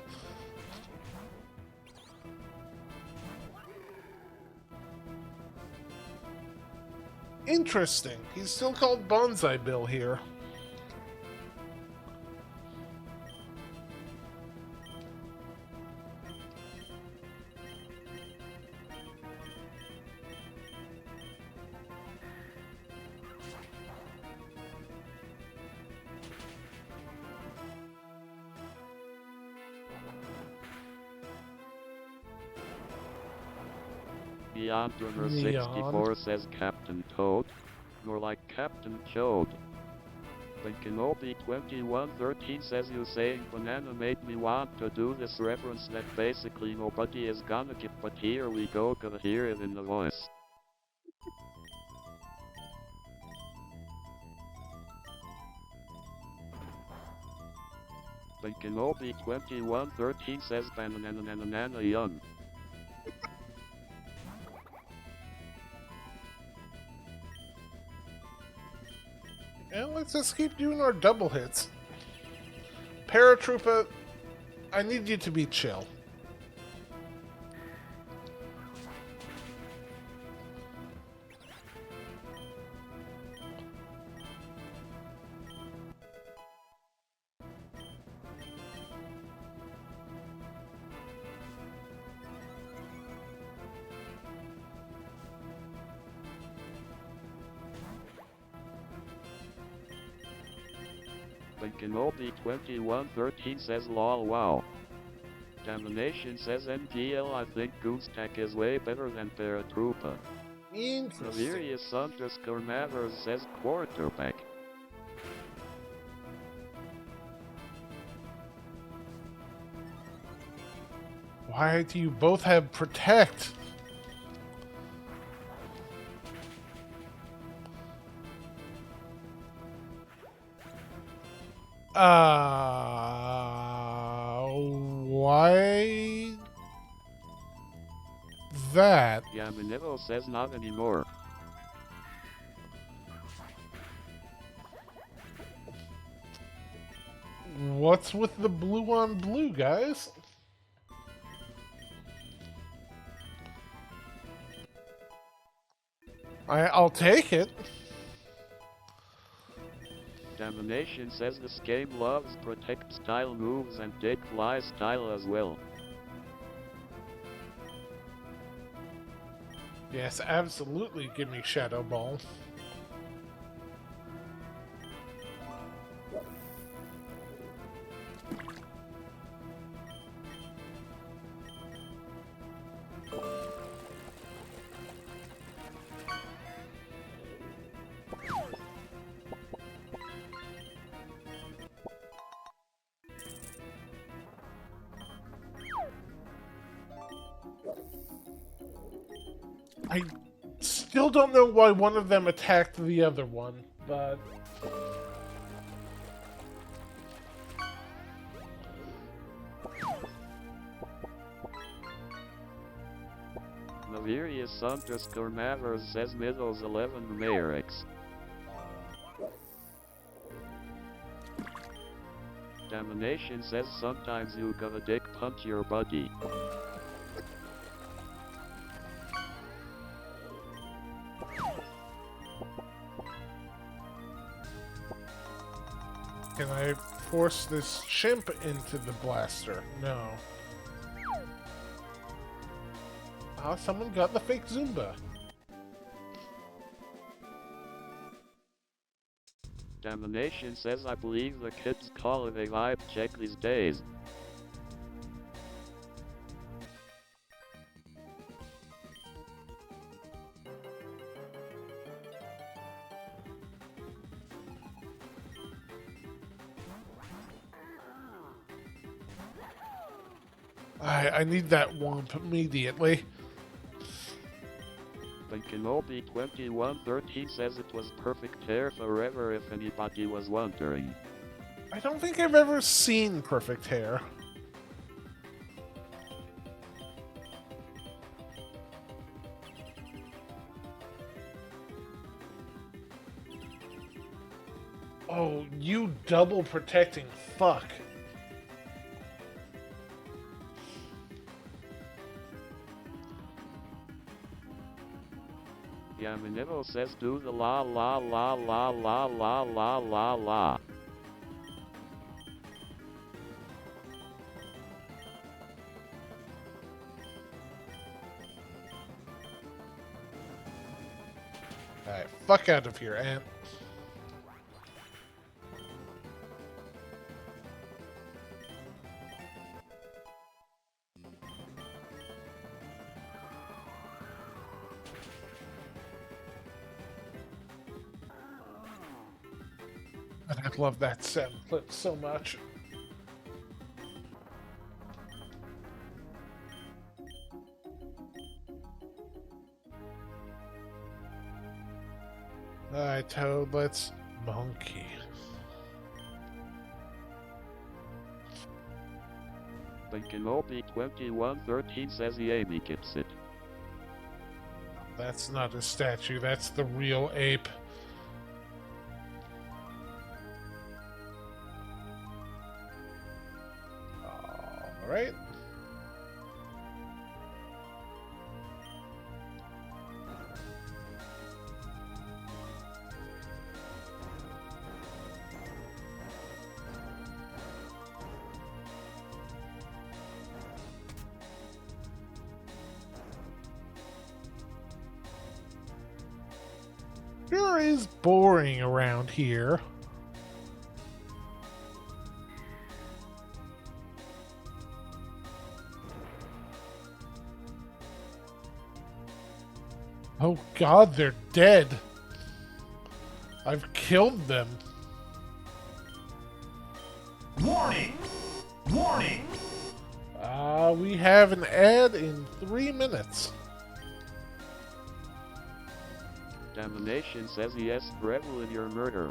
Interesting. He's still called Bonsai Bill here. Beyond Runner Neon. 64 says Captain Toad. More like Captain Chode. But Kenobi 2113 says you saying banana made me want to do this reference that basically nobody is gonna get, but here we go, gonna hear it in the voice. But Kenobi 2113 says banana young. And let's just keep doing our double hits. Paratrooper, I need you to be chill. But Kenobi 2113 says lol wow. Domination says NGL I think Goosetack is way better than Paratrooper. Interesting. Valerius underscore Matters says quarterback. Why do you both have protect? Why that? Yaminevo says not anymore. What's with the blue on blue, guys? I'll take it. Domination says this game loves protect style moves and dig fly style as well. Yes, absolutely give me Shadow Ball. I still don't know why one of them attacked the other one, but... Valerius underscore Matters says Middles 11 Mayrix. Domination says sometimes you gotta dick punch your buddy. Can I force this chimp into the blaster? No. Ah, someone got the fake Zumba. Domination says I believe the kids call it a vibe check these days. I need that womp immediately. But Kenobi 2113 says it was perfect hair forever if anybody was wondering. I don't think I've ever seen Perfect Hair. Oh, you double protecting fuck. Yamanero says do the la la la la la la la la la. Alright, fuck out of here, Ant. I love that sound clip so much. Alright, Toad, let's monkey. Kenobi 2113 says Yami gets it. That's not a statue, that's the real ape. Alright. Sure is boring around here. Oh god, they're dead. I've killed them. Warning! Warning! We have an ad in 3 minutes. Domination says yes, revel in your murder.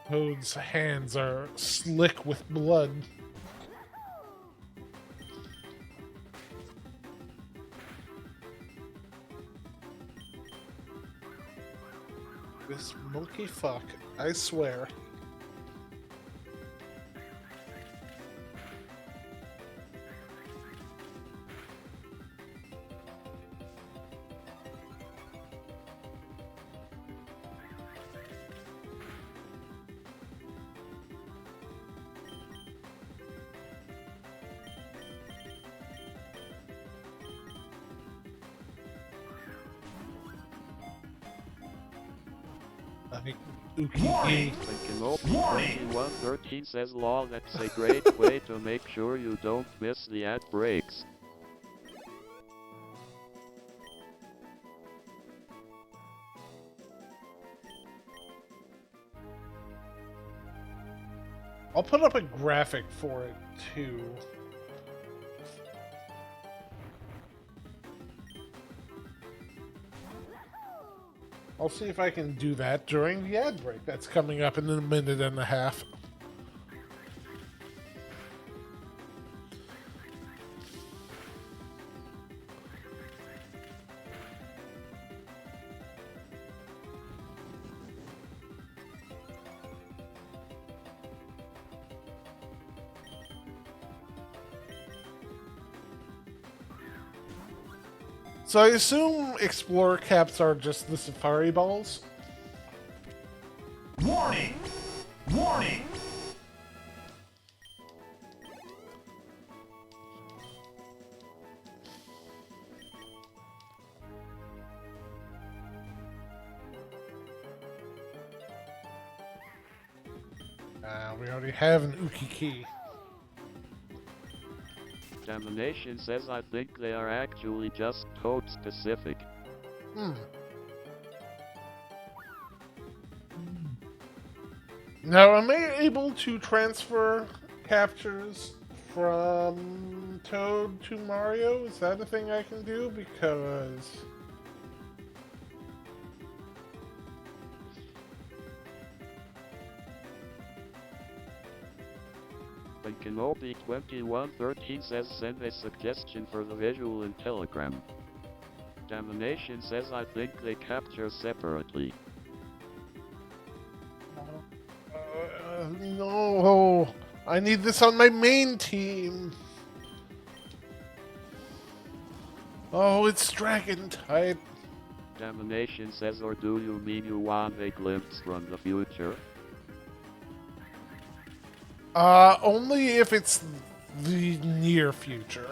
Toad's hands are slick with blood. This monkey fuck, I swear. I think Uki. Kenobi 2113 says law, that's a great way to make sure you don't miss the ad breaks. I'll put up a graphic for it too. I'll see if I can do that during the ad break that's coming up in a minute and a half. So I assume Explorer caps are just the safari balls? Warning! Warning! We already have an Uki key. Domination says I think they are actually just Toad specific. Now, am I able to transfer captures from Toad to Mario? Is that a thing I can do? Because... Kenobi 2113 says send a suggestion for the visual in Telegram. Domination says I think they capture separately. No, I need this on my main team. Oh, it's dragon type. Domination says, or do you mean you want a glimpse from the future? Only if it's the near future.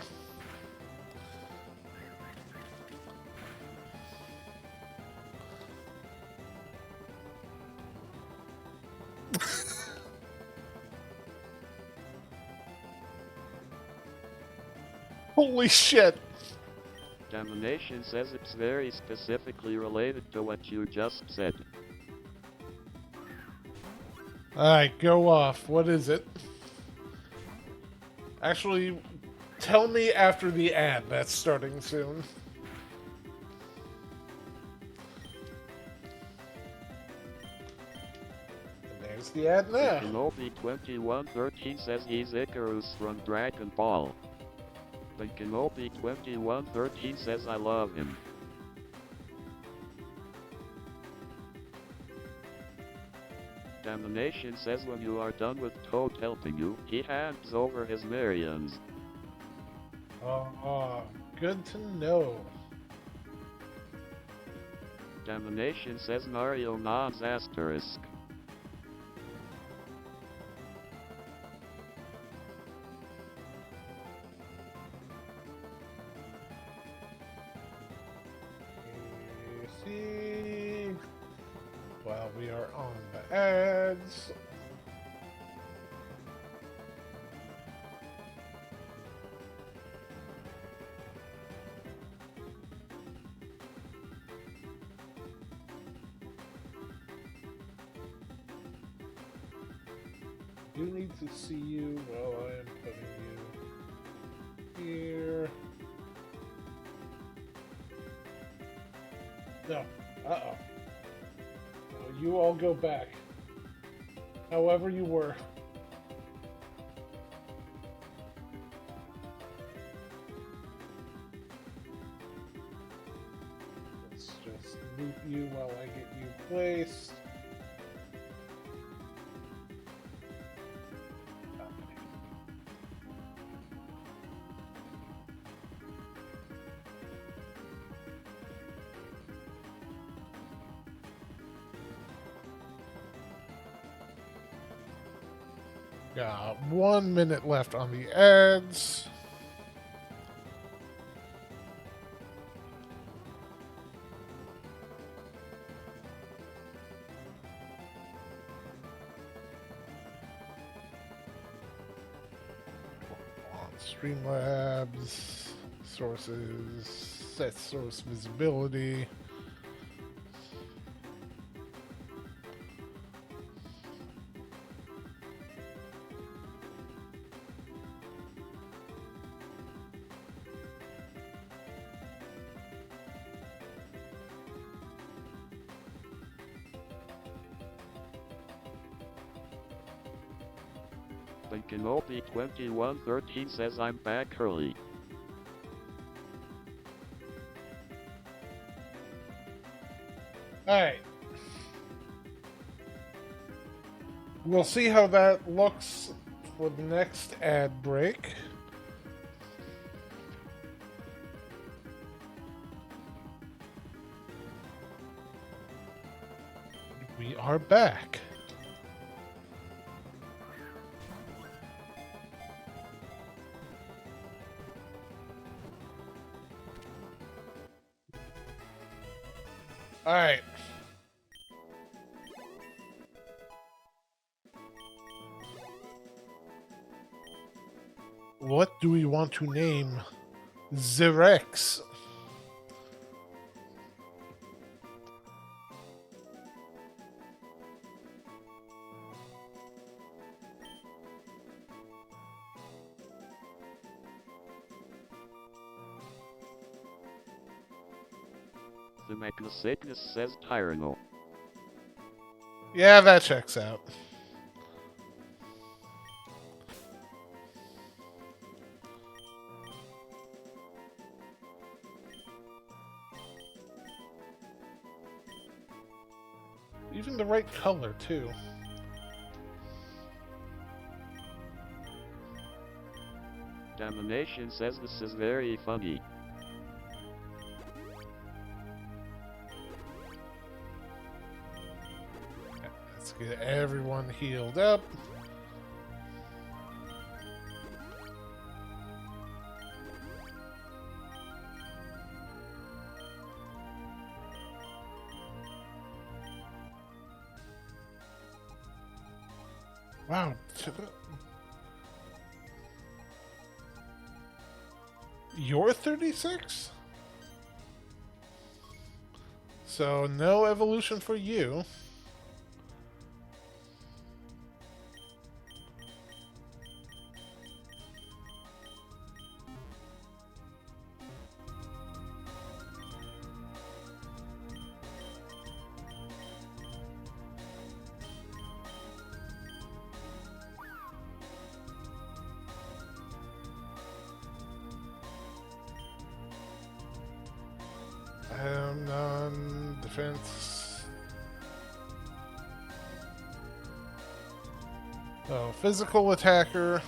Holy shit. Domination says it's very specifically related to what you just said. Alright, go off. What is it? Actually, tell me after the ad. That's starting soon. And there's the ad now. Kenobi 2113 says he's Icarus from Dragon Ball. But Kenobi 2113 says I love him. Domination says when you are done with Toad helping you, he hands over his Marions. Oh, good to know. Domination says Mario nods asterisk. See, while we are on the ads. Do need to see you while I am putting you here. No. Uh-oh. No, you all go back. However you were. Let's just loop you while I get you placed. Got 1 minute left on the ads. Streamlabs, sources, set source visibility. But Kenobi 2113 says I'm back early. Alright. We'll see how that looks for the next ad break. We are back. Alright. What do we want to name Zerex? The Magnacygnus says Tyranno. Yeah, that checks out. Even the right color, too. Domination says this is very funny. Let's get everyone healed up. Wow. You're 36? So no evolution for you. Non-defense. Oh, physical attacker.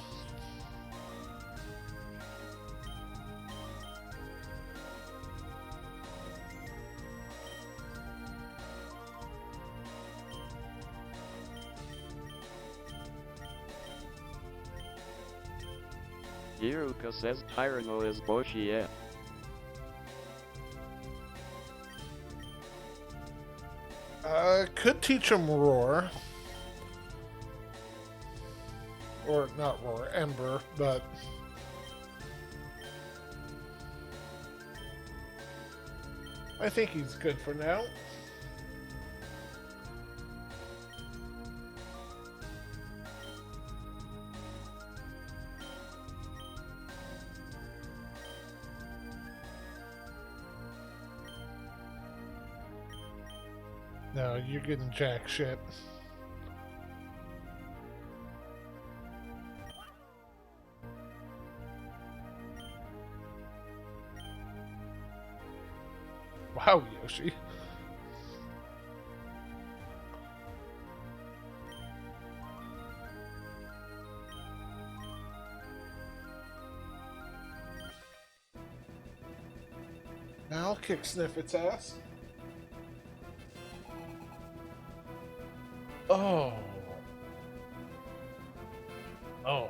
Iruka says Tyranno is Boshie. Could teach him Roar. Or not Roar, Ember, but... I think he's good for now. No, you're getting jack shit. Wow, Yoshi. Now I'll kick Sniff its ass. Oh. Oh.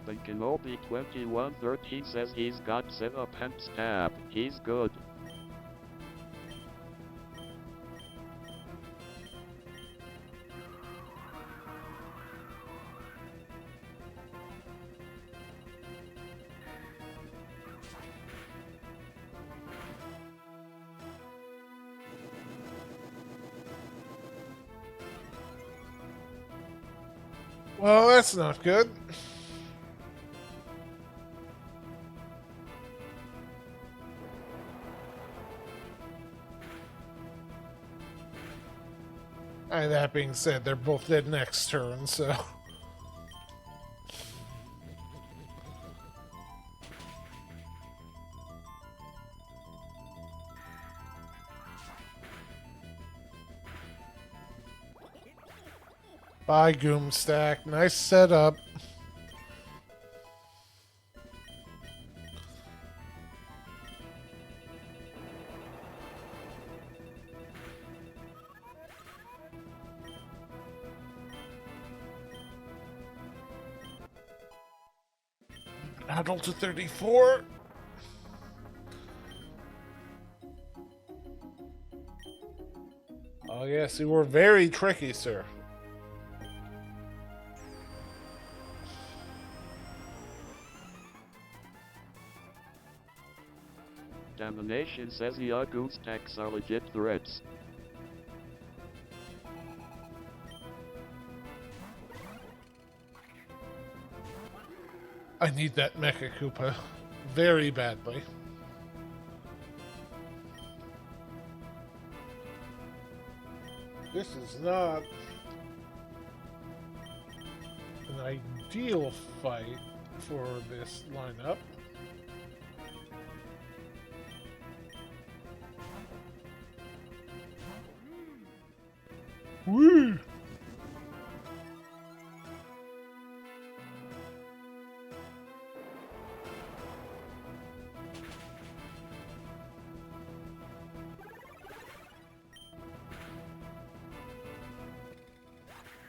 The Kenobi 2113 says he's got set up and stab. He's good. Well, that's not good. And that being said, they're both dead next turn, so... Bye, Goomstack. Nice setup. Adult to 34. Oh yes, you were very tricky, sir. Domination says Yagoon stacks are legit threats. I need that Mecha Koopa very badly. This is not an ideal fight for this lineup. Woo!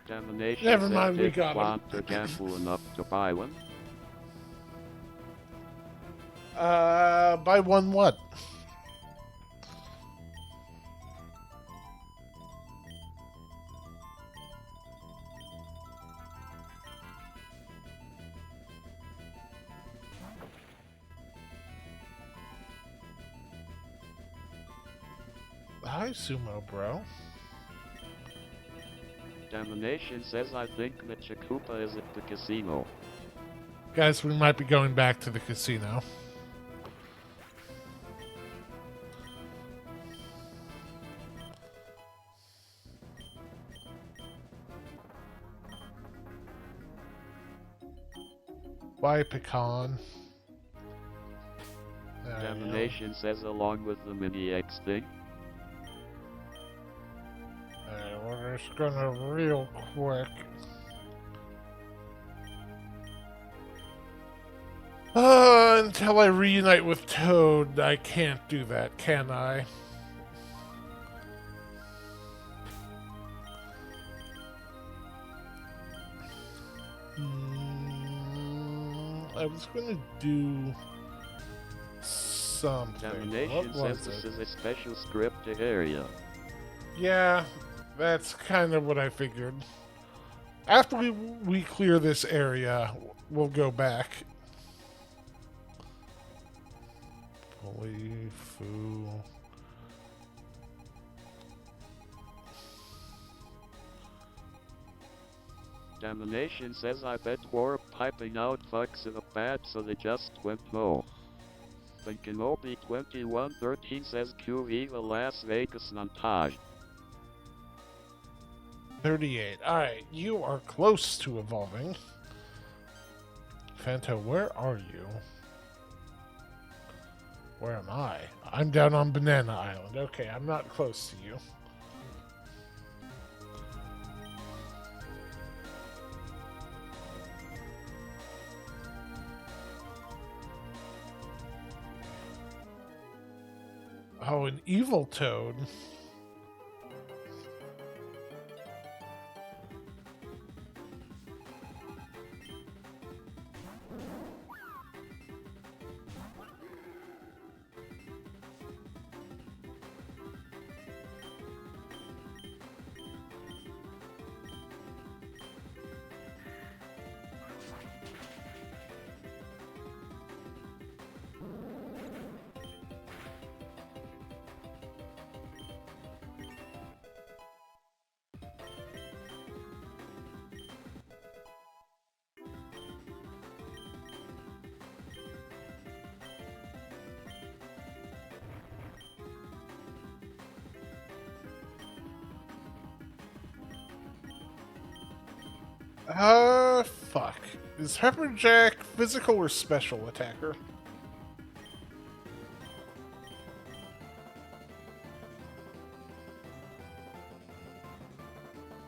Domination Never says mind, we did got him. want to gamble enough to buy one. Buy one what? Hi, Sumo Bro. Domination says I think that Chakupa is at the casino. Guys, we might be going back to the casino. Bye, Pecan. There we go. Domination says along with the mini X thing. Alright, we're just gonna real quick. Until I reunite with Toad, I can't do that, can I? I was gonna do something. Domination What says was this it? is a special scripted area. Yeah, that's kind of what I figured. After we clear this area, we'll go back. Holy foo. Domination says I bet Warp piping out fucks it up bad so they just went no. But Kenobi 2113 says QE the Las Vegas montage. 38. Alright, you are close to evolving. Fanto, where are you? Where am I? I'm down on Banana Island. Okay, I'm not close to you. Oh, an evil Toad. Fuck. Is Pepperjack physical or special attacker?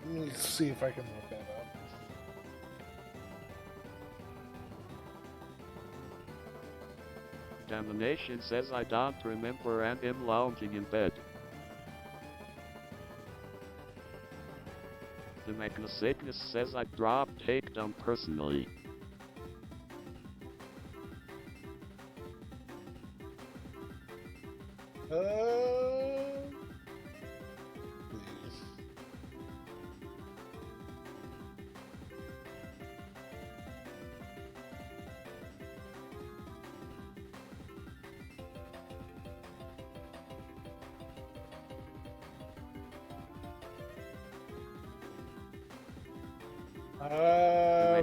Let me see if I can look that up. Domination says I don't remember and am lounging in bed. The Magnacygnus says I dropped takedown personally. Please.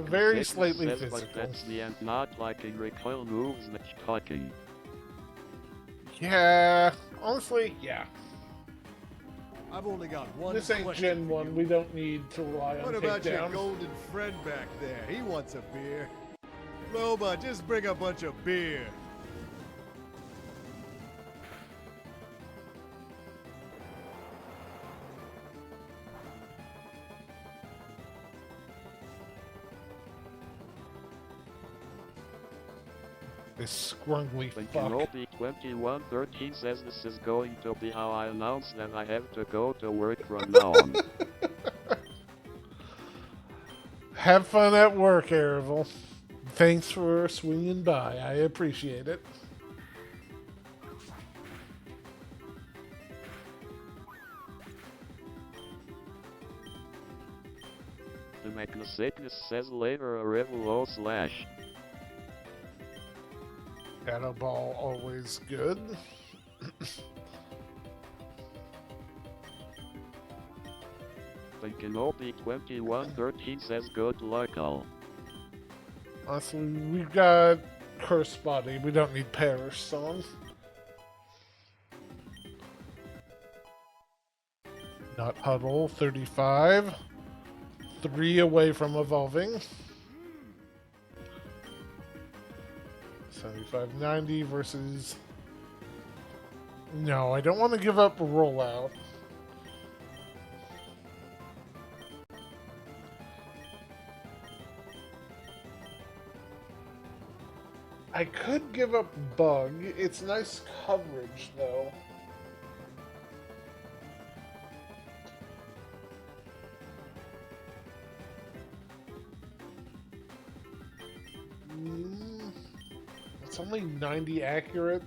The Very Magnacygnus slightly says physical. like that's the end not liking recoil moves that talking. Yeah, honestly, yeah. I've only got one This ain't question Gen for 1. you. We don't need to rely on What about your takedown. golden friend back there? He wants a beer. Loba, just bring a bunch of beer. This scrungly But fuck. Kenobi2113 says this is going to be how I announce that I have to go to work from now on. Have fun at work, Aravel. Thanks for swinging by. I appreciate it. The Magnasagnus says later a Revelo slash. Shadow Ball always good. But Kenobi2113 says good luck all. Honestly, we've got Curse Body. We don't need Perish Song. Not Huddle, 35. 3 away from evolving. 75-90 versus... No, I don't want to give up a rollout. I could give up Bug. It's nice coverage, though. It's only 90 accurate.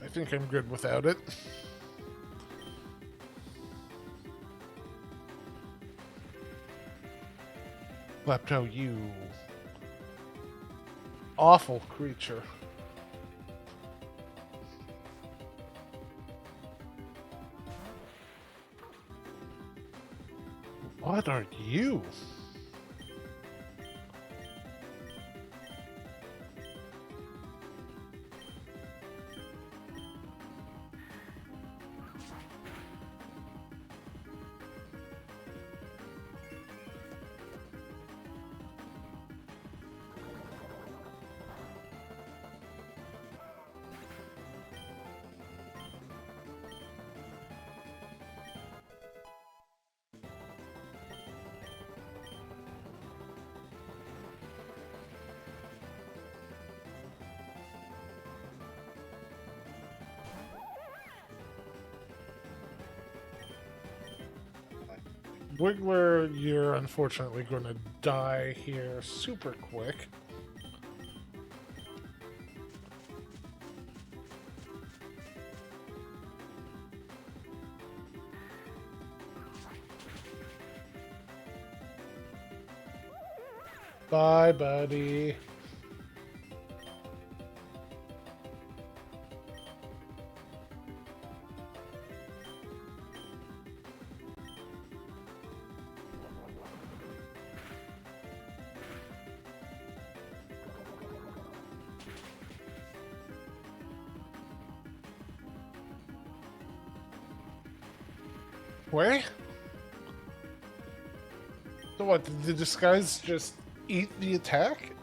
I think I'm good without it. Lepto, you awful creature. What are you? Wiggler, you're unfortunately going to die here super quick. Bye, buddy. Where? So what, did the disguise just eat the attack?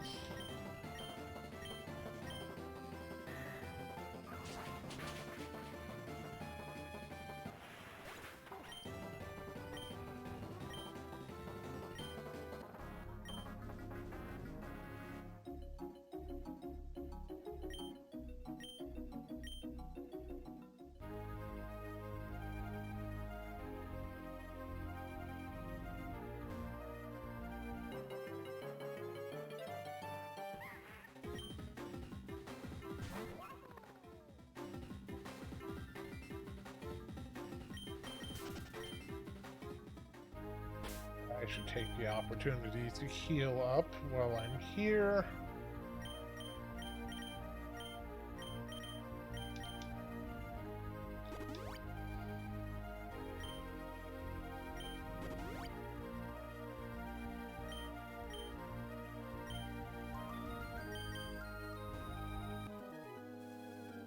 I should take the opportunity to heal up while I'm here.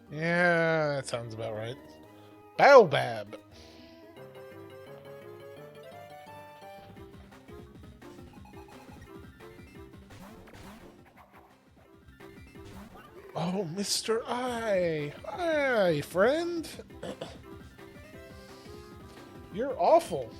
Yeah, that sounds about right. Baobab! Oh, Mr. I! Hi, friend! You're awful.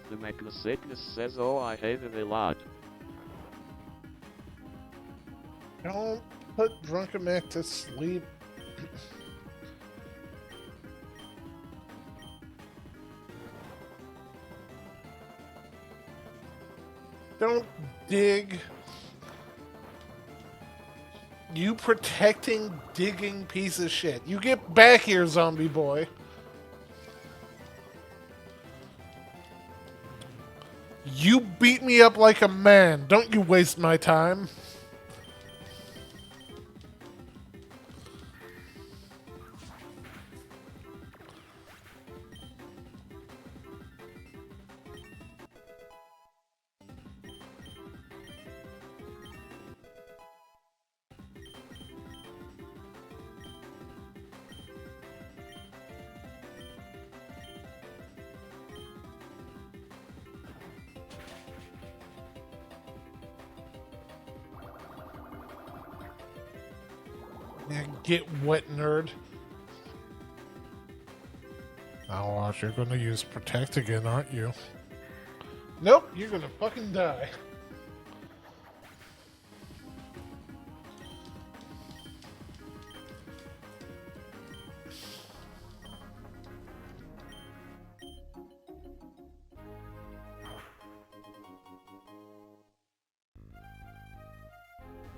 The McNasickness says, oh, I hate it a lot. Don't put Drunken Mac to sleep. Don't dig. You protecting, digging piece of shit. You get back here, zombie boy. You beat me up like a man. Don't you waste my time. Yeah, get wet, nerd. Now watch, you're gonna use protect again, aren't you? Nope, you're gonna fucking die.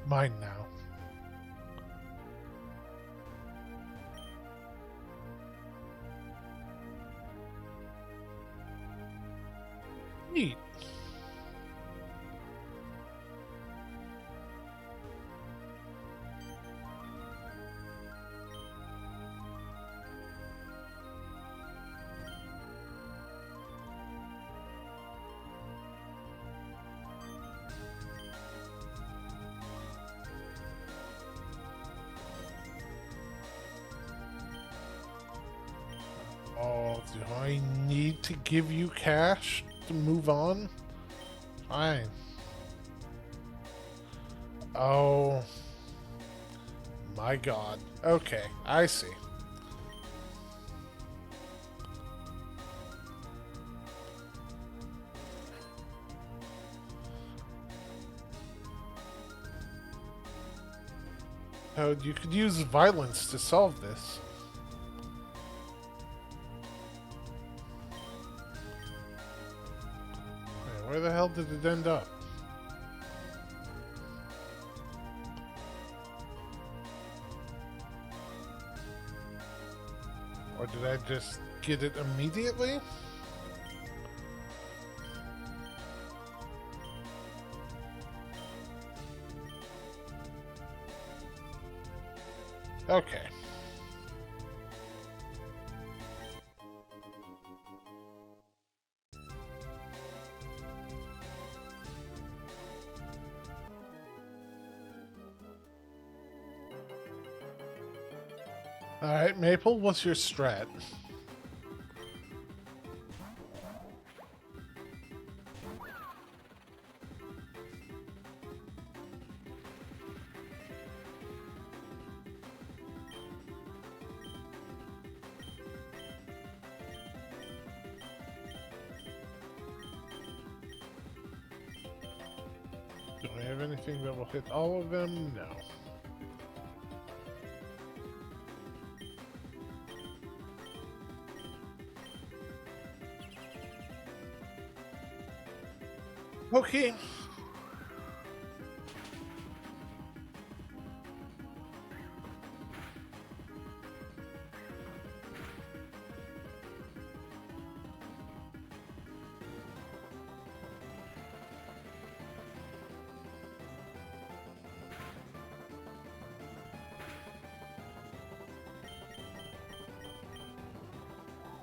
Mine now. Neat. Oh, do I need to give you cash to move on? Fine. Oh. My god. Okay, I see. Oh, you could use violence to solve this. Where the hell did it end up? Or did I just get it immediately? Okay. Alright, Maple, what's your strat? Do I have anything that will hit all of them? No. Okay.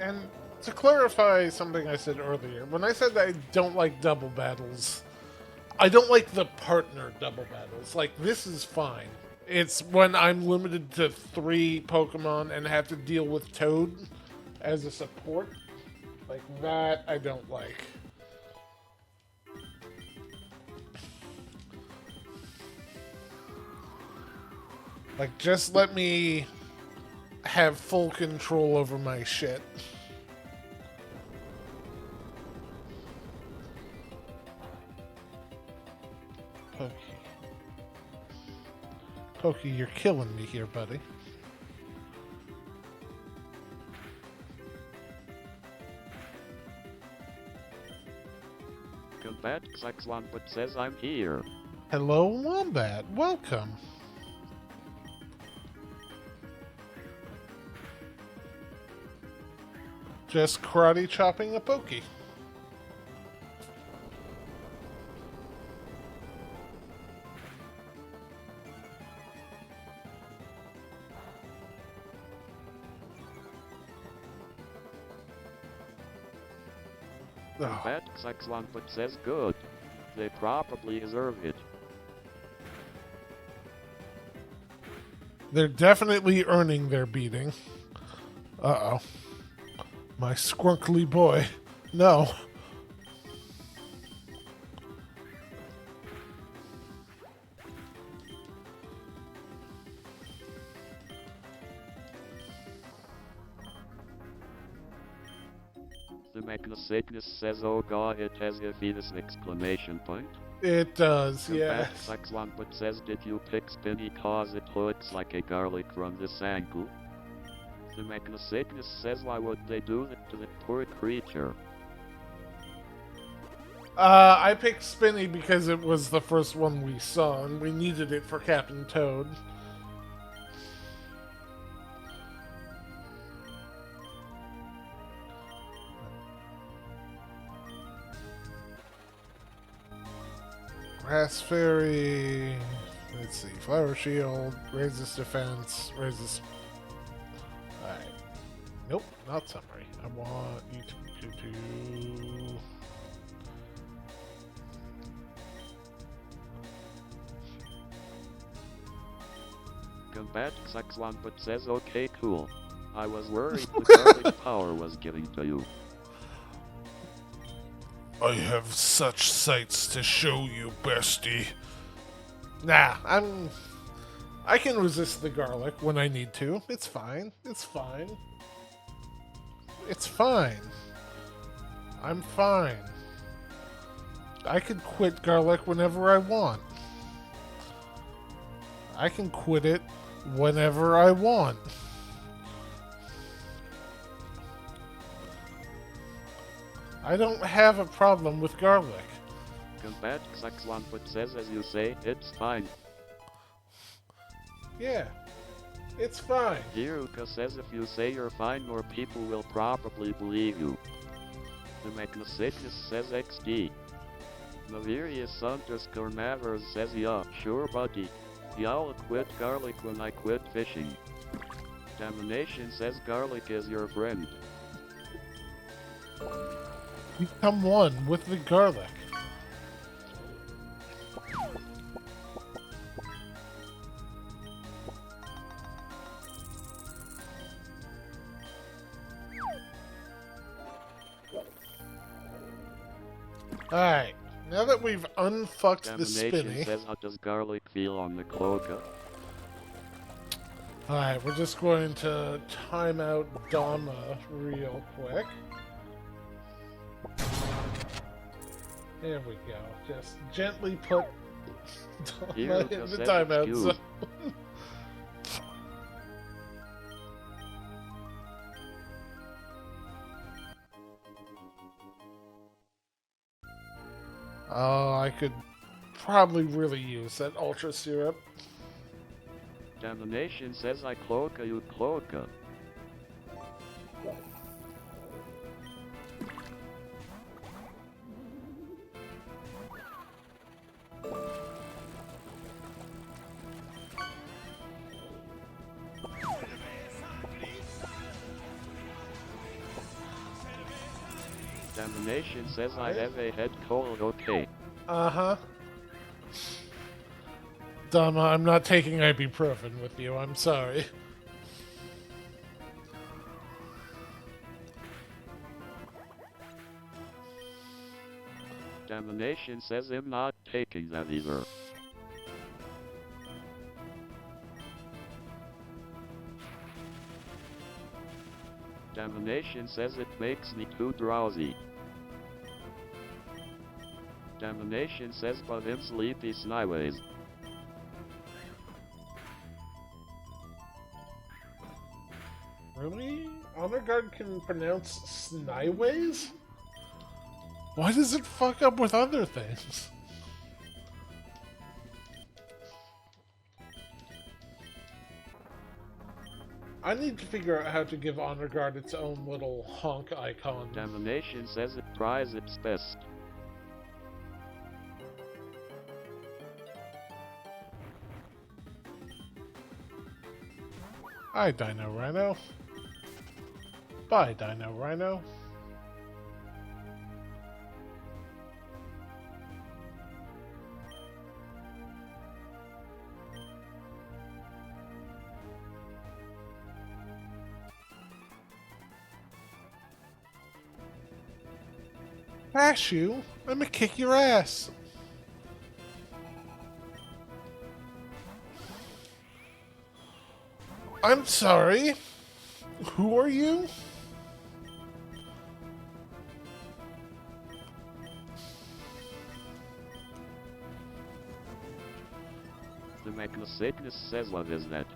And to clarify something I said earlier, when I said I don't like double battles, I don't like the partner double battles. Like, this is fine. It's when I'm limited to 3 Pokemon and have to deal with Toad as a support. Like, that I don't like. Like, just let me have full control over my shit. Pokey. Pokey, you're killing me here, buddy. Combat Wombat says I'm here. Hello, Wombat. Welcome. Just karate chopping a Pokey. Combat Wombat says good. They probably deserve it. They're definitely earning their beating. Uh-oh. My skrunkly boy. No. The Sickness says, oh god, it has a fetus exclamation point. It does, Combat yes. Wombat says, did you pick Spinny cause it looks like a garlic from this angle? The Sickness says, why would they do that to the poor creature? I picked Spinny because it was the first one we saw, and we needed it for Captain Toad. Grass Fairy. Let's see. Flower Shield. Raises defense. Raises. Alright. Nope, not summary. I want you to. Combat Wombat says, okay, cool. I was worried the garlic power was giving to you. I have such sights to show you, bestie. Nah, I can resist the garlic when I need to. It's fine. It's fine. It's fine. I'm fine. I can quit garlic whenever I want. I can quit it whenever I want. I don't have a problem with garlic. Combat Wombat says, as you say, it's fine. Yeah, it's fine. Hiruka says, if you say you're fine, more people will probably believe you. The Sickness says XD. Mavirius underscore Mavers says, yeah, sure buddy. Y'all quit garlic when I quit fishing. Domination says garlic is your friend. Become one with the garlic. Alright, now that we've unfucked the Domination Spinny. says, how does garlic feel on the cloaca? Alright, we're just going to time out Dama real quick. There we go. Just gently put Dama in the timeout zone. Oh, I could probably really use that Ultra Syrup. Domination says, I cloaca you cloaca. Domination says, I have a head cold, okay. Uh-huh. Dama, I'm not taking ibuprofen with you, I'm sorry. Domination says, I'm not taking that either. Domination says it makes me too drowsy. Domination says but him sleepy snyways. Really? Honor Guard can pronounce Snyways? Why does it fuck up with other things? I need to figure out how to give Honor Guard its own little honk icon. Domination says it tries its best. Hi, Dino Rhino. Bye, Dino Rhino. Bash you? I'm gonna kick your ass. I'm sorry. Who are you? The Magnosacnus says what is that?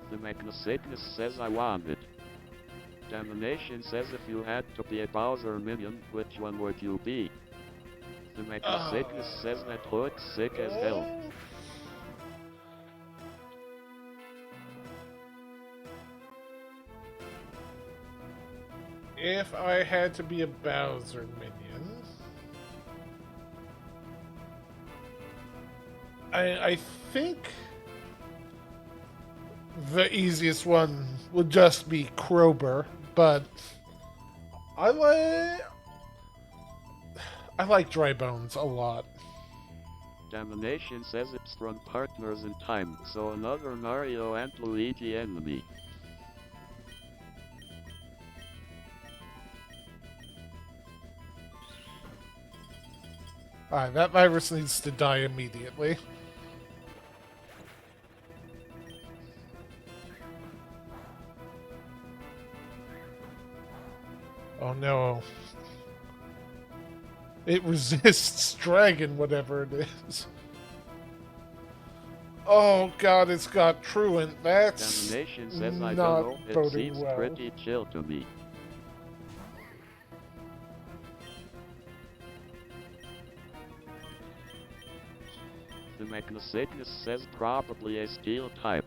The Magnosacnus says I want it. Domination says if you had to be a Bowser minion, which one would you be? The Magnosacnus says that looks sick as hell. If I had to be a Bowser minion, I think the easiest one would just be Krober, but I like Dry Bones a lot. Domination says it's from Partners in Time, so another Mario and Luigi enemy. Alright, that virus needs to die immediately. Oh no. It resists dragon, whatever it is. Oh god, it's got Truant. That's Domination says I not don't know, it boding seems well. pretty chill to me. The Magnosacnus says probably a steel type.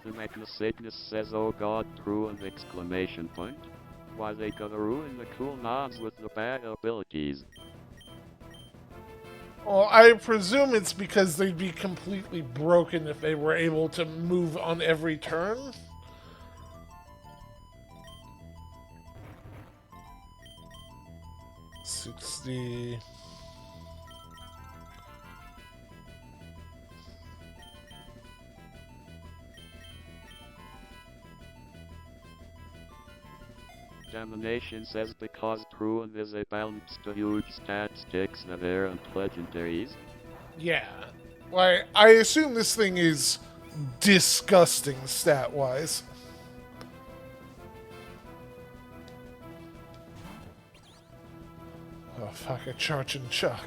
The Magnosacnus says oh god true and exclamation point. Why they gotta ruin the cool nods with the bad abilities. Well, I presume it's because they'd be completely broken if they were able to move on every turn. $60. Domination says because Truant is a balanced to huge stats, that are and legendaries. Yeah. Like, I assume this thing is disgusting stat-wise. Oh, fuck, a charge and chuck.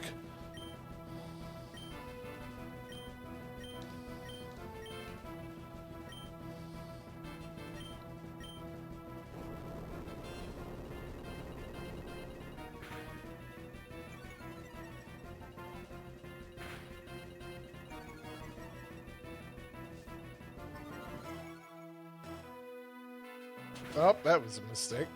Oh, that was a mistake.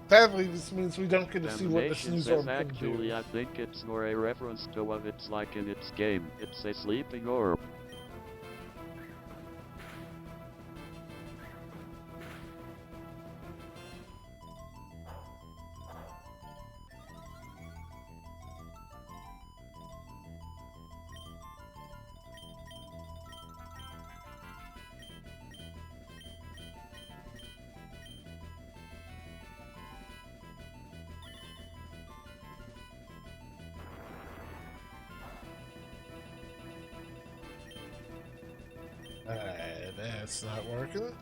Sadly, this means we don't get to see what the Domination snooze says orb can actually do. I think it's more a reference to what it's like in its game. It's a sleeping orb. That's not working.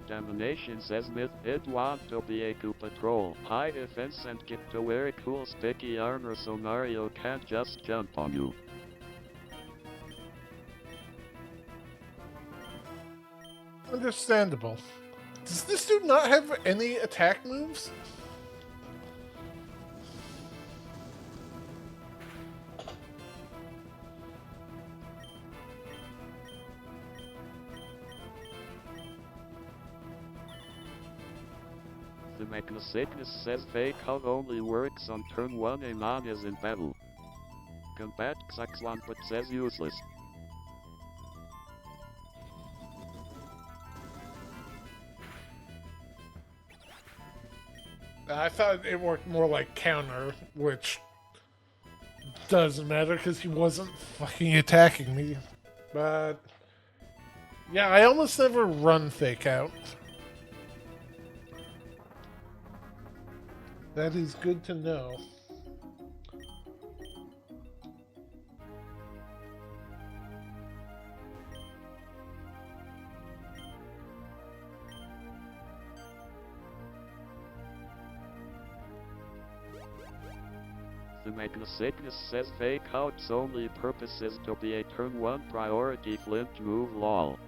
Domination says Mith it want to be a coup patrol. High defense and get to very cool sticky armor so Mario can't just jump on you. Understandable. Does this dude not have any attack moves? The Magna-Sickness says Fake Out only works on turn 1 and on is in battle. Combat Xaxwan but says useless. I thought it worked more like counter, which doesn't matter because he wasn't fucking attacking me. But yeah, I almost never run Fake Out. That is good to know. The Magna-Sickness says Fake Out's only purpose is to be a turn 1 priority flint move lol.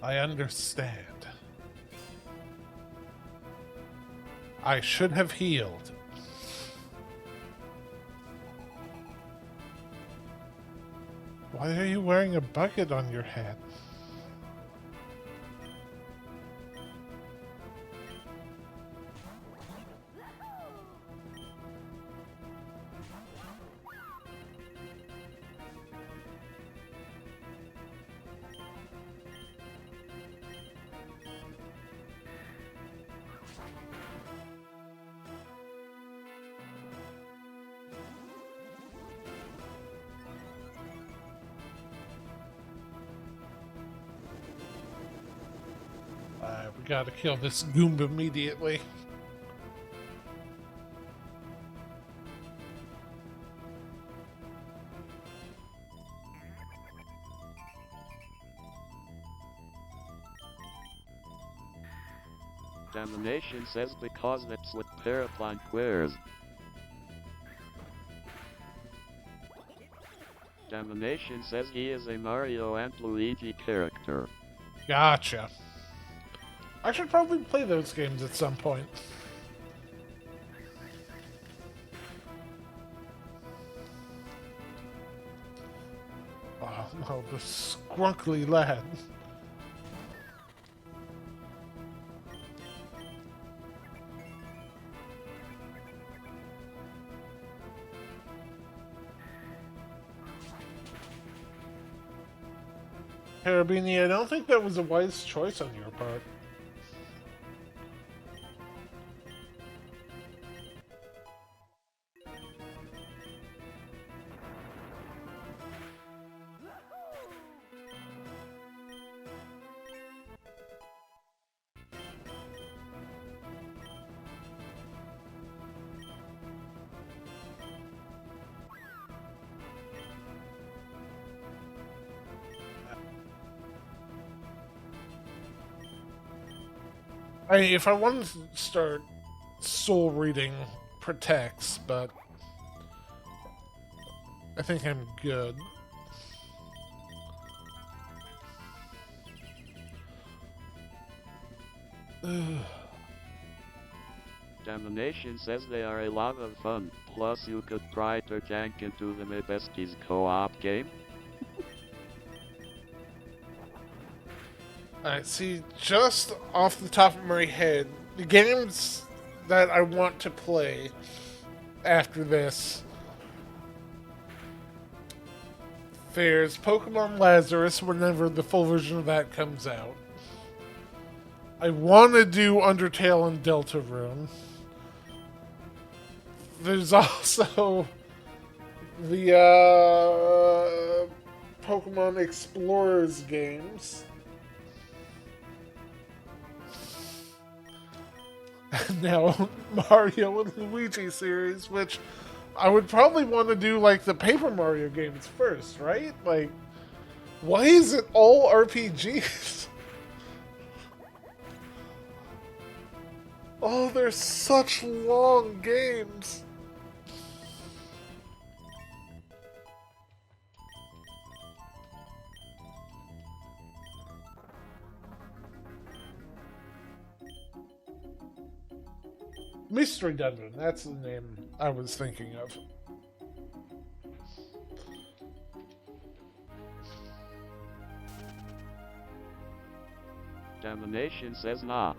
I understand. I should have healed. Why are you wearing a bucket on your head? We gotta kill this Goomba immediately. Domination says because that's what Paraplank wears. Domination says he is a Mario and Luigi character. Gotcha. I should probably play those games at some point. Oh no, the scrunkly lad. Carabini, I don't think that was a wise choice on your part. If I wanted to start soul reading protects, but I think I'm good. Domination says they are a lot of fun, plus you could try to jank into the My Besties co-op game. Alright, see, just off the top of my head, the games that I want to play after this, there's Pokemon Lazarus whenever the full version of that comes out. I want to do Undertale and Deltarune. there's also the Pokemon Explorers games. And now Mario and Luigi series, which I would probably want to do like the Paper Mario games first, right? Like, why is it all RPGs? Oh, they're such long games. Mystery Dungeon, that's the name I was thinking of. Domination says nah.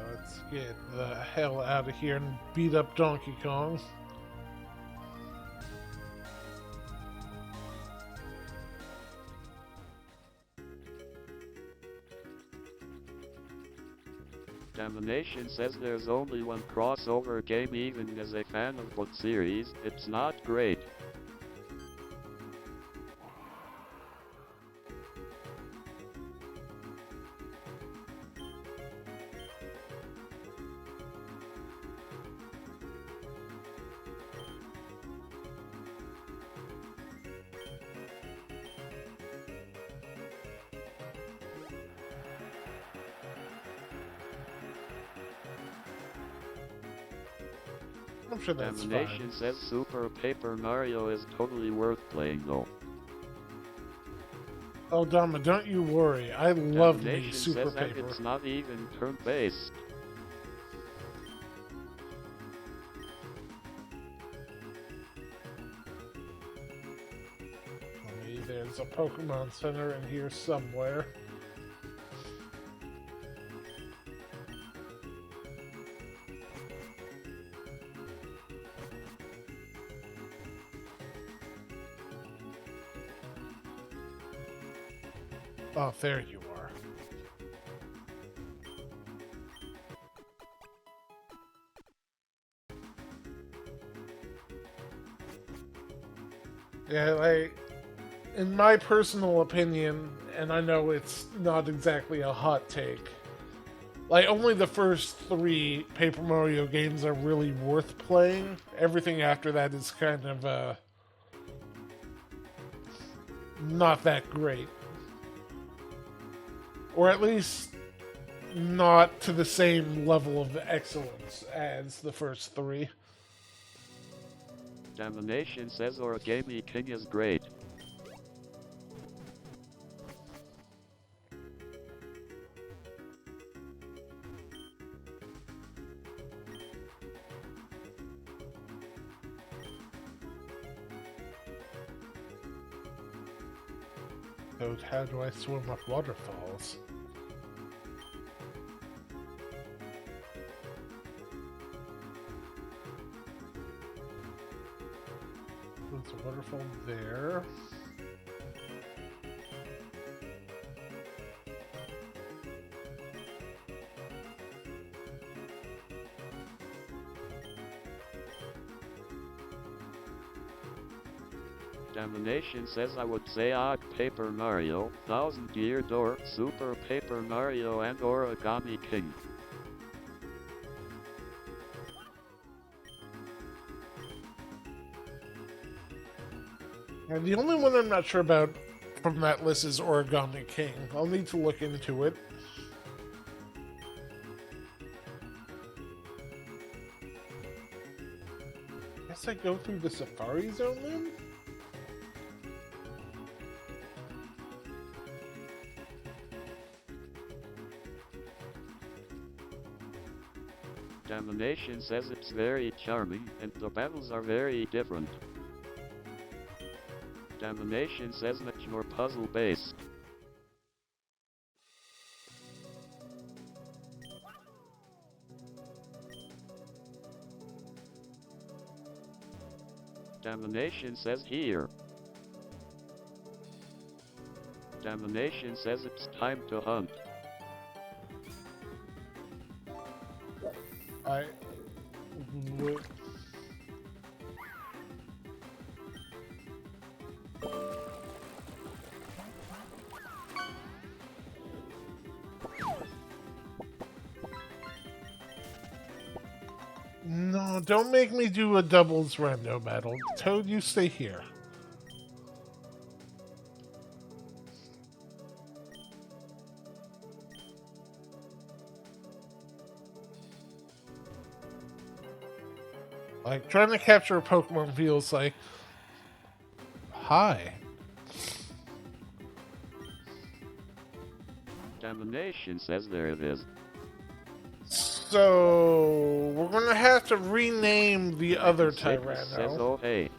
Let's get the hell out of here and beat up Donkey Kong. Domination says there's only one crossover game. Even as a fan of both series, it's not great. I'm sure that's Domination fine. says Super Paper Mario is totally worth playing though. Oh, Dama, don't you worry. I love me Domination Super says that Paper. it's not even turn-based. There's a Pokemon Center in here somewhere. Oh, there you are. Yeah, like, in my personal opinion, and I know it's not exactly a hot take, like, only the first 3 Paper Mario games are really worth playing. Everything after that is kind of, not that great. Or at least not to the same level of excellence as the first 3. Domination says Origami King is great. So how do I swim up waterfalls? There's a waterfall there. Domination says I would say Paper Mario, 1000 Year Door, Super Paper Mario and Origami King. And the only one I'm not sure about from that list is Origami King. I'll need to look into it. Guess I go through the Safari Zone then? Domination says it's very charming and the battles are very different. Domination says much more puzzle based. Domination says here. Domination says it's time to hunt. I would. No, don't make me do a doubles rando battle. Toad, you stay here. Like, trying to capture a Pokemon feels like... Hi. Domination says there it is. So, we're gonna have to rename the other Sickness says Tyrano. oh hey.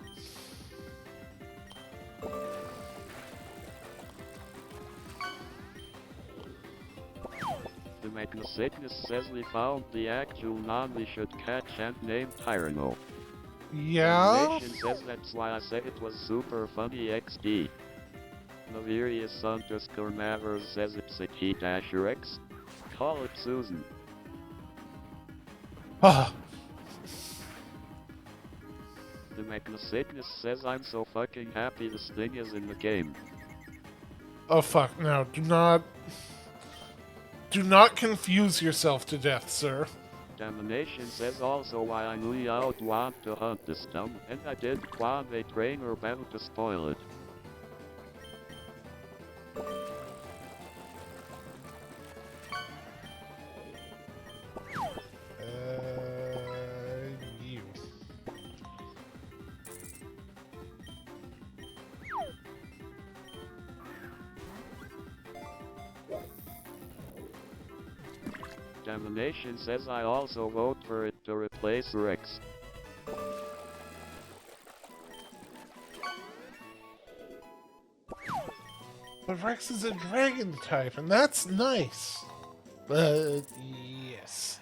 The Magna-Sickness says we found the actual non we should catch and name Tyrano. Yeah? Domination says that's why I said it was super funny XD. Navirius underscore Mavers says it's a T-X. Call it Susan. Ah, The Magna-Sickness says I'm so fucking happy this thing is in the game. oh fuck, no, do not confuse yourself to death, sir. Domination says also why I knew you would want to hunt this dumb, and I did quan a trainer bound to spoil it. You. Domination says I also vote for it to replace Rex. But Rex is a dragon type, and that's nice. Yes.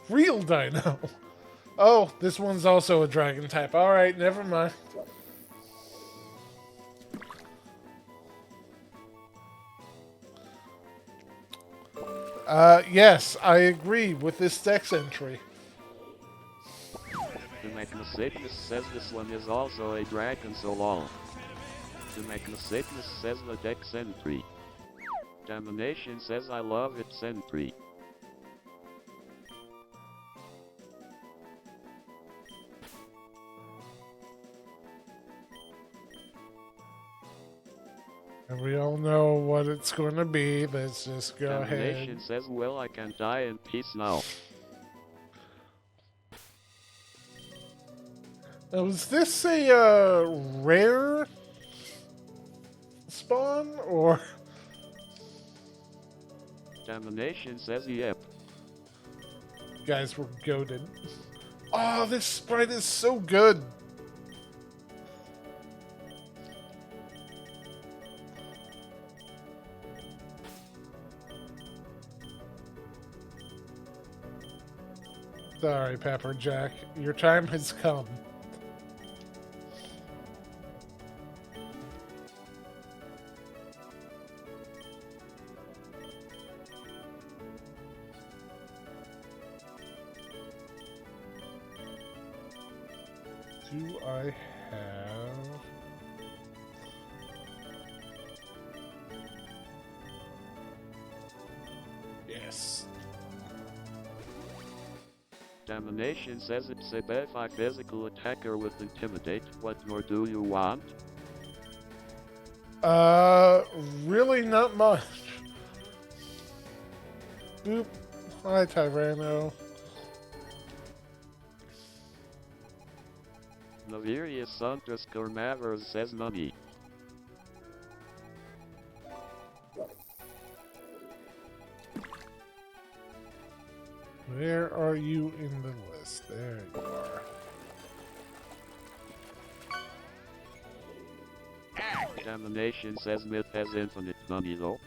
Real Dino. Oh, this one's also a dragon type. Alright, never mind. Yes, I agree with this Dex entry. The Magna-Sickness says this one is also a dragon, so lol. The Magna-Sickness says the Dex entry. Domination says I love its entry. And we all know what it's going to be. Let's just go Domination ahead. says well I can die in peace now. Now, is this a rare spawn, or... Domination says yep. Guys, we're goated. Oh, this sprite is so good. Sorry, Pepper Jack. Your time has come. Do I have... Yes. Domination says it's a Befy physical attacker with Intimidate. What more do you want? Really not much. Boop. Hi, Tyrano. Navirius underscore Mavers says money. Where are you in the list? There you are. Domination says Mith has infinite money though.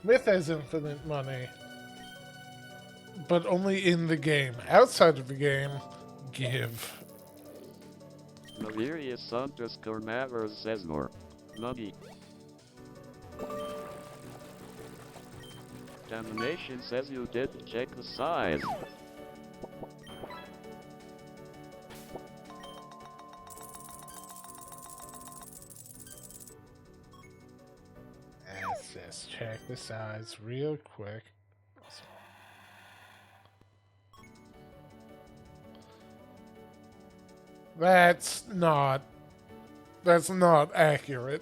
Mith has infinite money. but only in the game. Outside of the game, give. Navirius underscore Mavers says more. Money. Domination says you didn't check the size. Let's just check the size real quick. That's not accurate.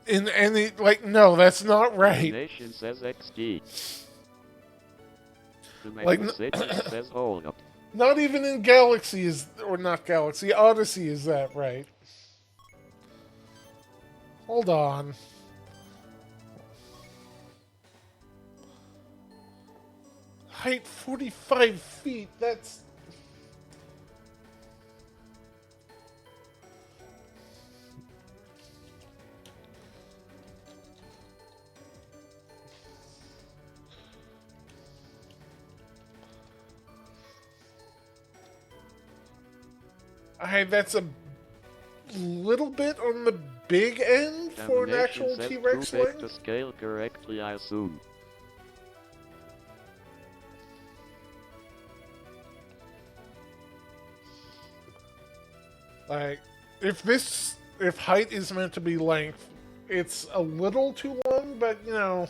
In any, like, no, that's not right. Domination says XD. The Like, Magnificent says hold up. Not even in Galaxy is, or not Galaxy, Odyssey is that right. Hold on. Height 45 feet, that's... that's a little bit on the big end for an actual Domination says T-Rex too big wing. to scale correctly, I assume. Like, if height is meant to be length, it's a little too long, but, you know,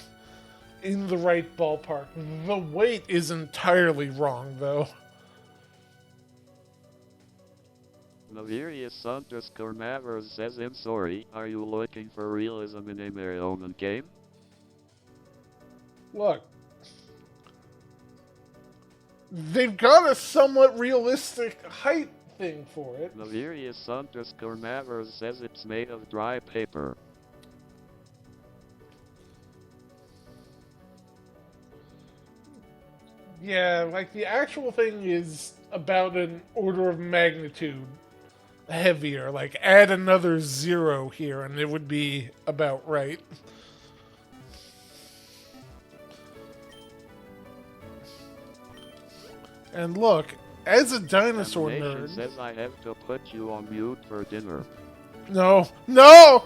in the right ballpark. The weight is entirely wrong, though. Navirius underscore Mavers says I'm sorry, are you looking for realism in a Mariomon game? Look. They've got a somewhat realistic height thing for it. Navirius underscore Mavers says it's made of dry paper. Yeah, like the actual thing is about an order of magnitude heavier. Like, add another 0 here and it would be about right. And look, as a dinosaur Domination nerd... says I have to put you on mute for dinner. No. No!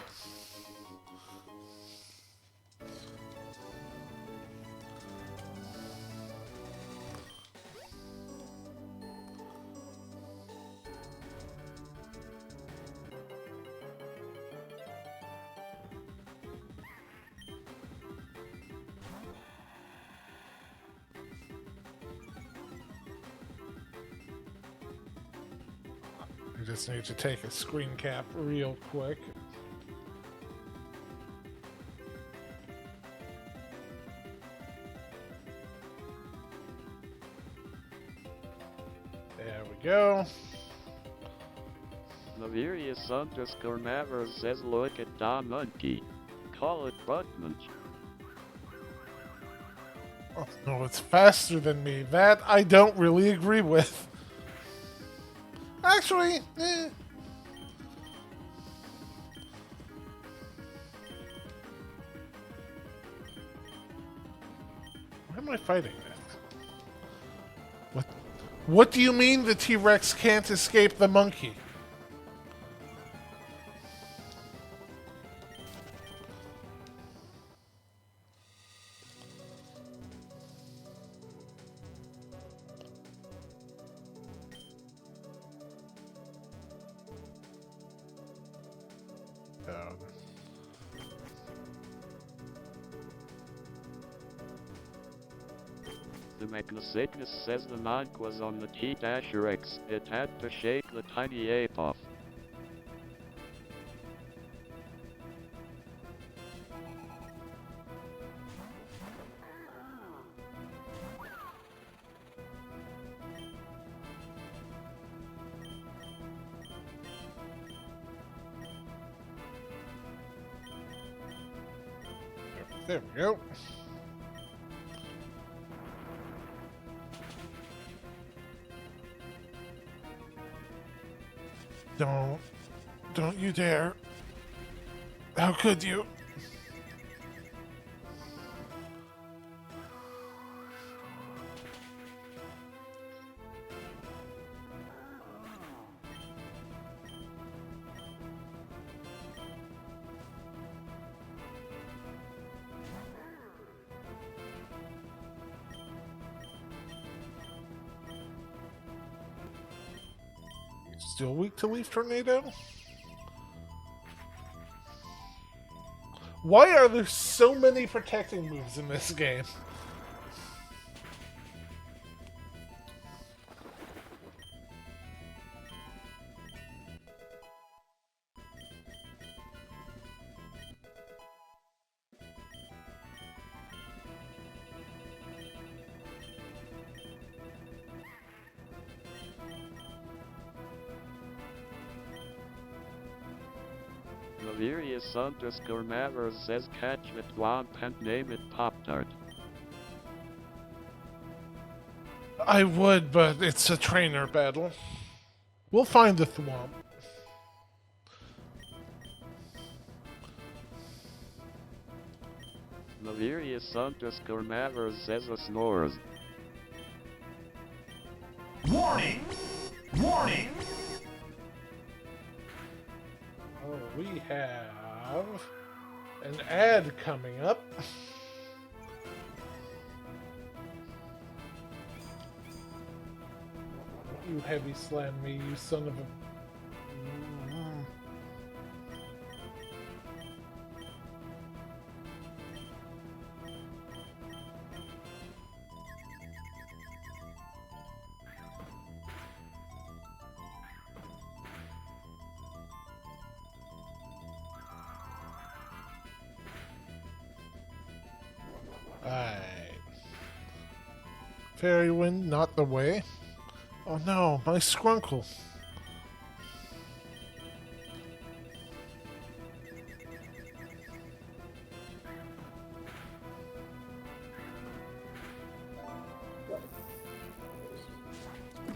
I just need to take a screen cap real quick. There we go. Navirius underscore Mavers says look at Da Monkey. Call it Butt Munch. Oh, no, it's faster than me. That I don't really agree with. Actually, eh. Why am I fighting this? What do you mean the T-Rex can't escape the monkey? The Magnificent says the monk was on the T-Rex. It had to shake the tiny ape off. There we go. Don't you dare. How could you? Still weak to Leaf Tornado? Why are there so many protecting moves in this game? Laverius underscore Mavers says catch it Wamp and name it Pop-Tart. I would, but it's a trainer battle. We'll find the Thwomp. Laverius underscore Mavers says a snores. Warning! Warning! Oh, we have an ad coming up. You heavy slam me, you son of a... Alright. Fairy Wind, not the way. Oh no, my Skrunkle.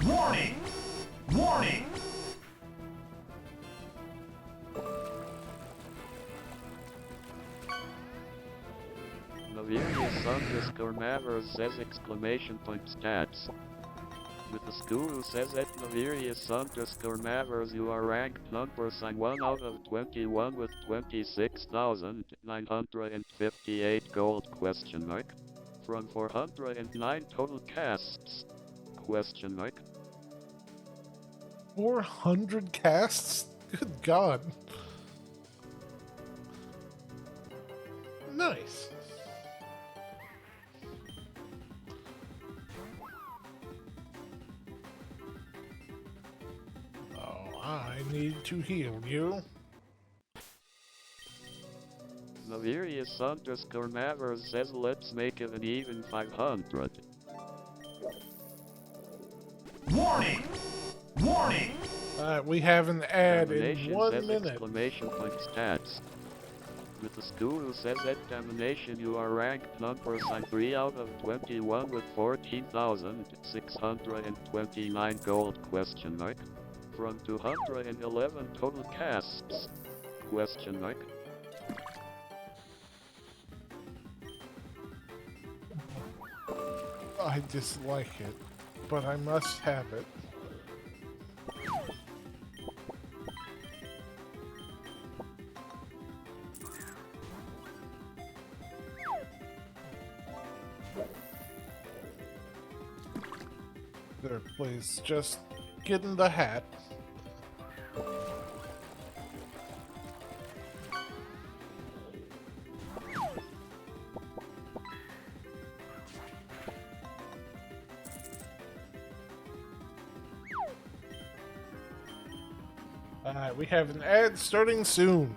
Warning! Warning! Laverius underscore Mavers says exclamation point stats. With the school says at Laverius underscore Mavers you are ranked number sign 1 out of 21 with 26,958 gold question mark. From 409 total casts? Question mark. 400 casts? Good God. Nice. Oh, I need to heal you. Laverius underscore Mavers says let's make it an even 500. Warning! Warning! Alright, we have an ad in Domination 1 says minute. exclamation point stats. With the school says at Domination you are ranked number sign 3 out of 21 with 14,629 gold question mark. From 211 total casts? Question mark. I dislike it, but I must have it. There, please, just get in the hat. Alright, we have an ad starting soon.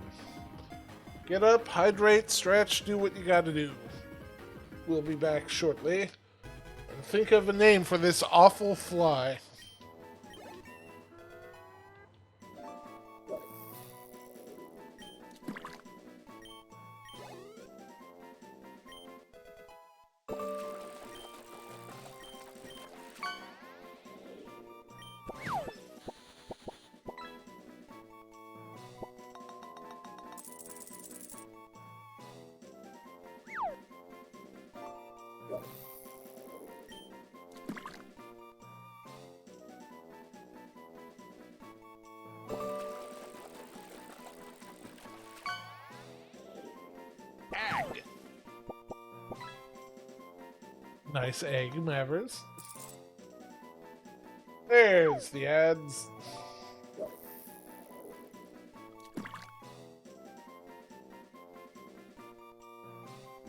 Get up, hydrate, stretch, do what you gotta do. We'll be back shortly. And think of a name for this awful fly. Nice egg, Mavers. There's the ads.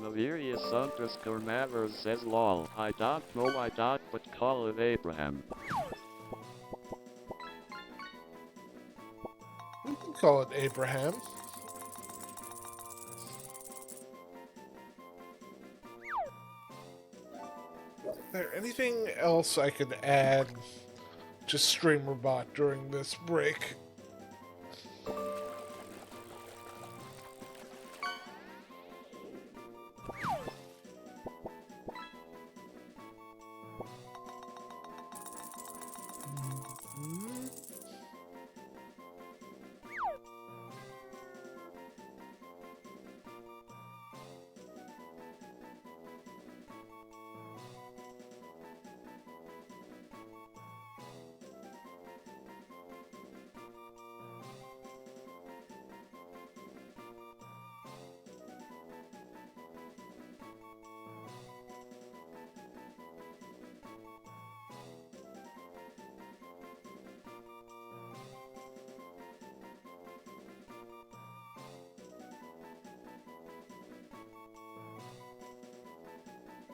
Navirius_Mavers says lol. I don't know why dot but call it Abraham. We can call it Abraham. Is there anything else I could add to StreamerBot during this break?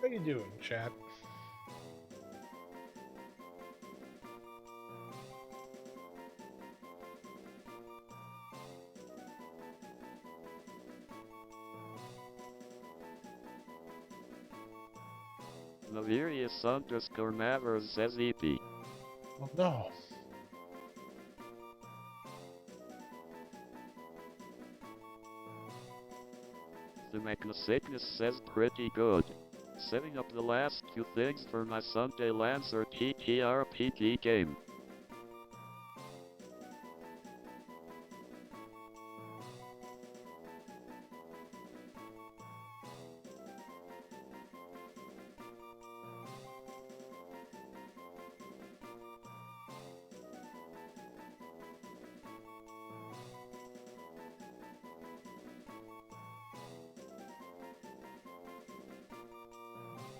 How you doing, chat? Navirius_Mavers says EP. Oh no. The Sickness says pretty good. Setting up the last few things for my Sunday Lancer TTRPG game.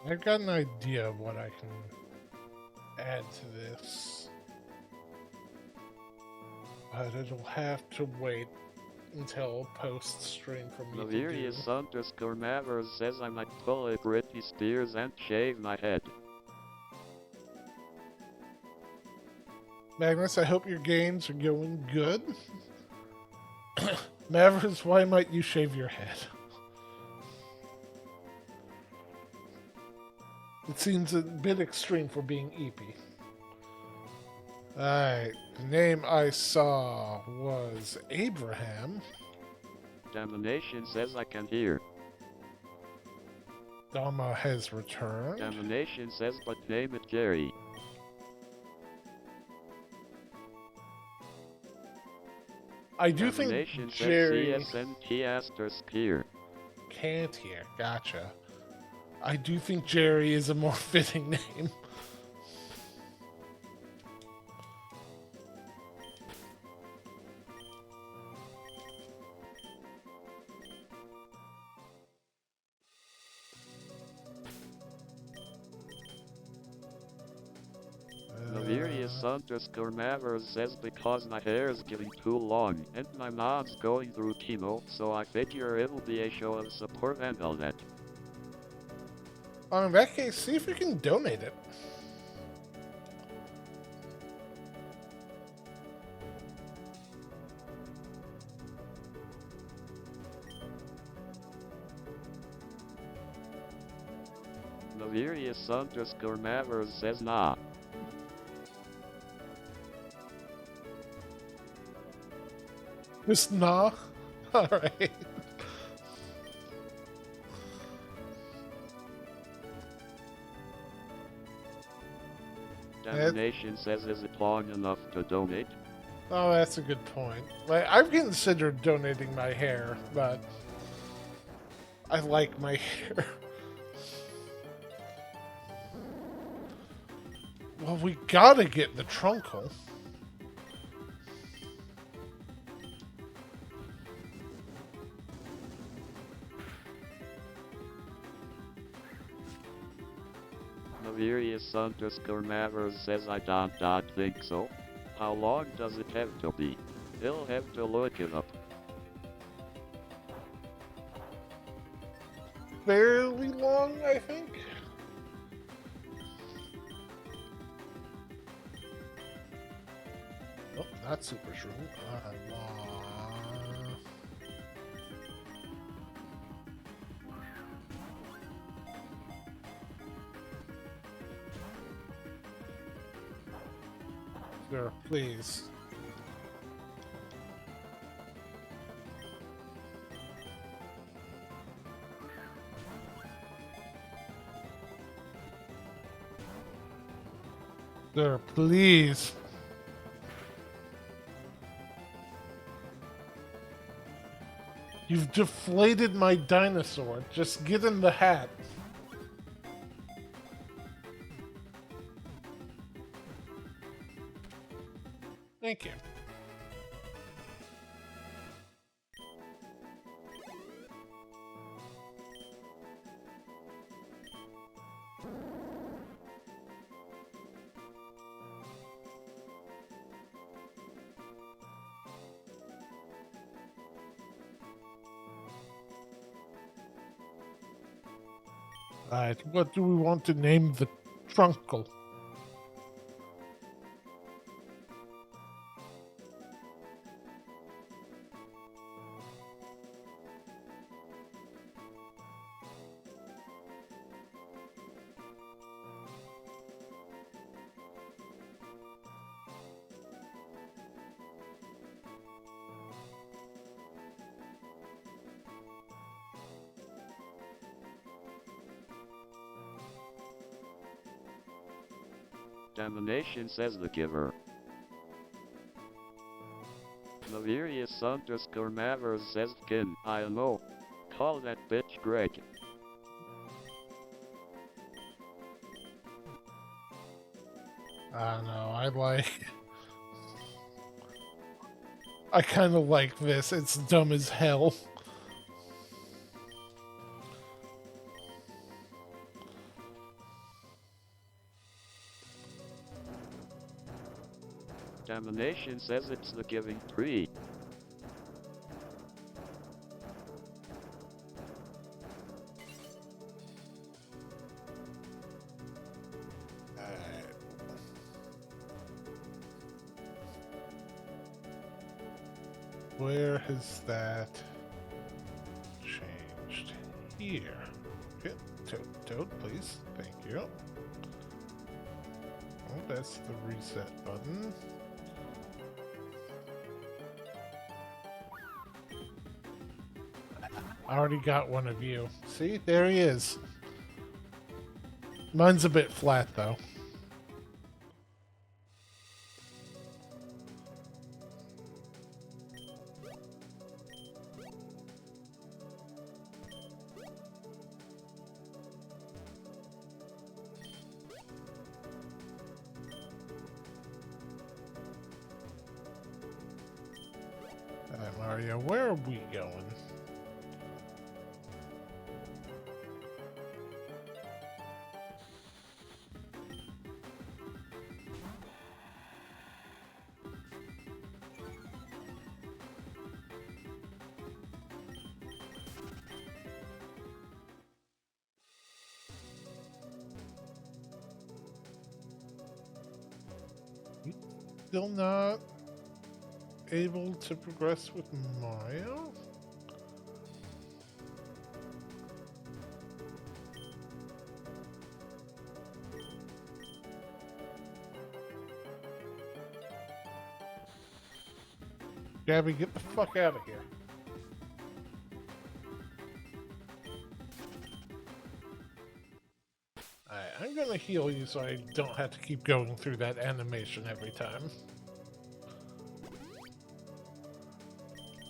I've got an idea of what I can add to this, but it'll have to wait until post-stream for me to do. Navirius_Mavers says I might pull a Britney Spears and shave my head. Magnus, I hope your games are going good. Mavericks, why might you shave your head? It seems a bit extreme for being EP. Alright, the name I saw was Abraham. Damnation says I can hear. Dama has returned. Damnation says but name it Jerry. I do think Damnation Jerry says CSNT asterisk here. can't hear. Gotcha. I do think Jerry is a more fitting name. Navirius_Mavers says because my hair is getting too long and my mom's going through chemo, so I figure it'll be a show of support and all that. In that case, see if you can donate it. Navirius_Mavers says nah. Just nah? Alright. Damnation says is it long enough to donate? Oh, that's a good point. Like, I've considered donating my hair, but I like my hair. Well, we gotta get the trunkle. Navirius_Mavers says I don't think so. How long does it have to be? He'll have to look it up. fairly long, I think. Oh, not super shroom. Sir, please. Sir, please. You've deflated my dinosaur. Just get in the hat. Thank you. Alright, what do we want to name the trunkle? Domination, says the giver. Malarius underscore Mavers says Kin, I know. Call that bitch Greg. I don't know, I kind of like this. It's dumb as hell. Domination says it's the giving tree. Where has that changed? Here. Okay, Toad, please. Thank you. Oh, that's the reset button. I already got one of you. See? There he is. Mine's a bit flat, though. Alright, Mario, where are we going? Still not able to progress with Mario? Gabby, get the fuck out of here. Alright, I'm gonna heal you so I don't have to keep going through that animation every time.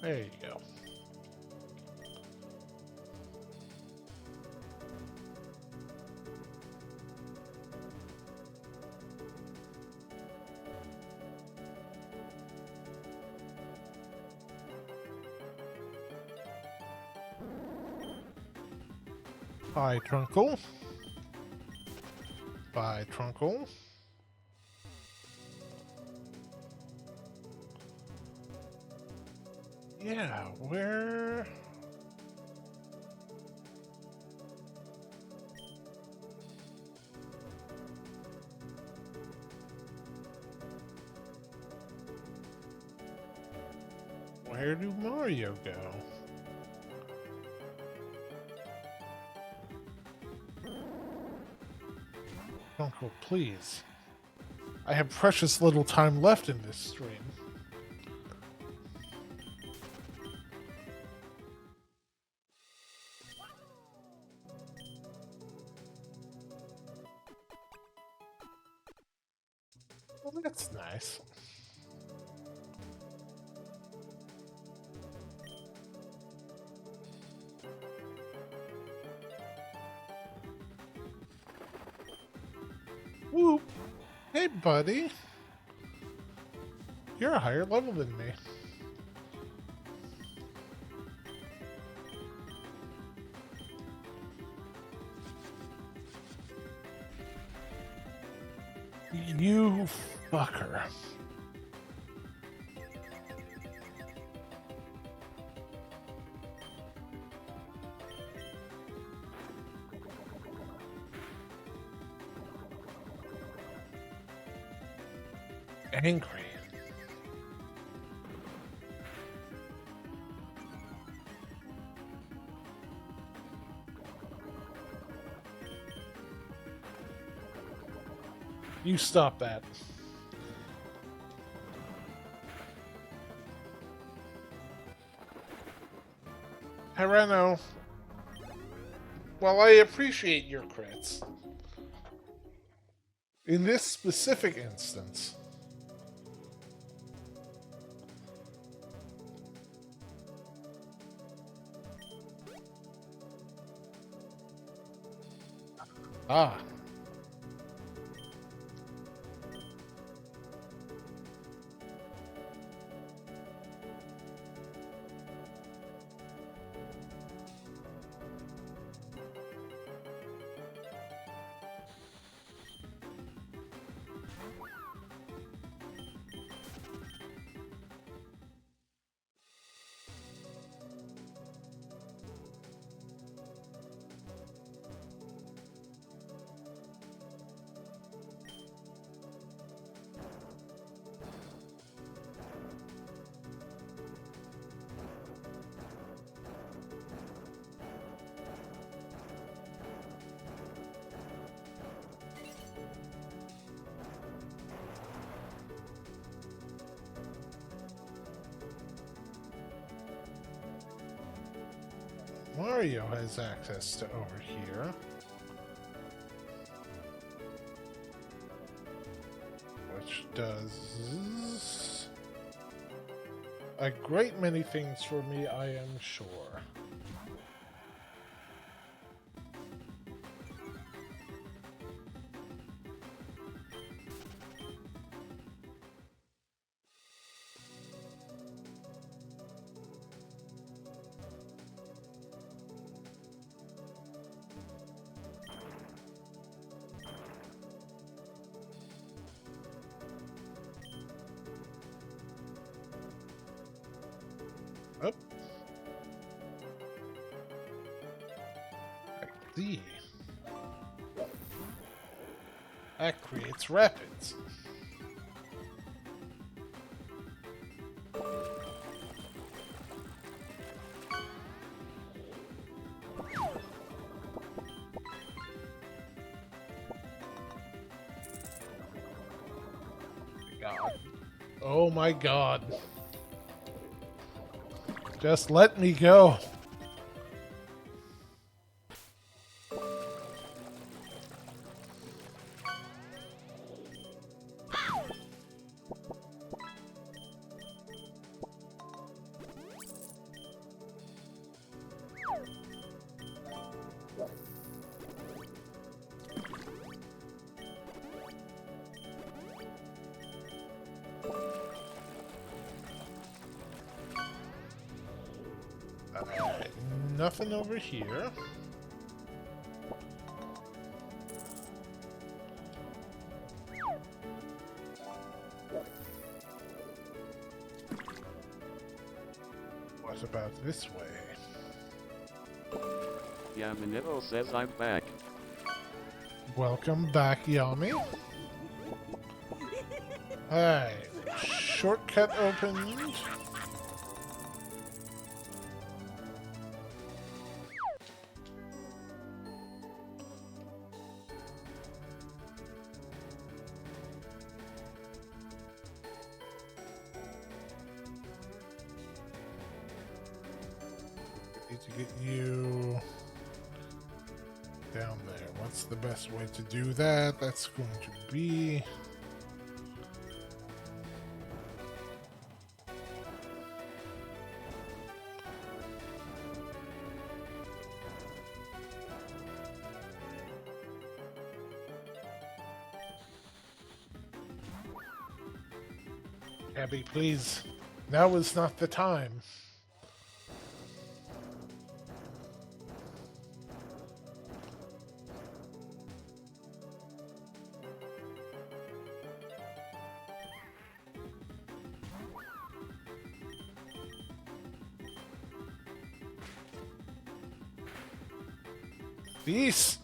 There you go. Hi, Trunkle. Bye, Trunkle. Yeah, where... Where do Mario go? Uncle, please. I have precious little time left in this stream. Well, that's nice. Whoop. Hey, buddy. You're a higher level than me. You fucker. Angry. You stop that. Hirano, while I appreciate your crits, in this specific instance, ah. Mario has access to over here. Which does a great many things for me, I am sure. Oh. I see. That creates rapids. God. Oh my god. Just let me go. Nothing over here. What about this way? Yamanero says I'm back. Welcome back, Yami. Alright. Shortcut opened. to get you down there. What's the best way to do that? That's going to be... Abby, please. Now is not the time. Peace.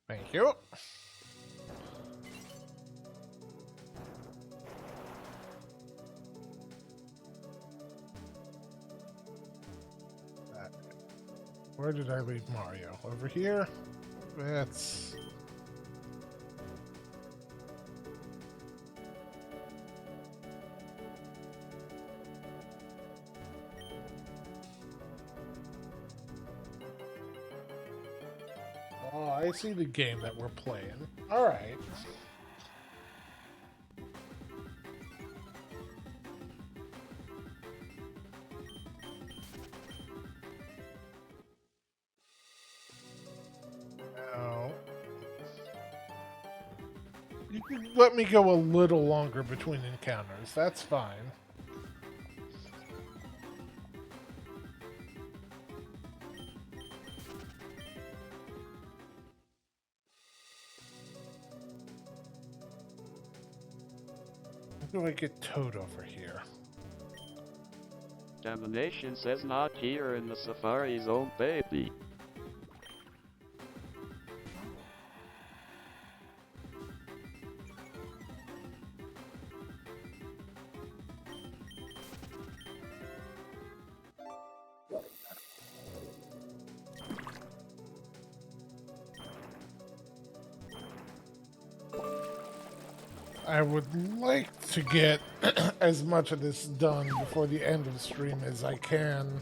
Thank you. Where did I leave Mario? Over here? That's... Oh, I see the game that we're playing. Alright. Now... You can let me go a little longer between encounters. That's fine. How do I get Toad over here? Domination says not here in the Safari Zone, baby. I would like to get as much of this done before the end of the stream as I can.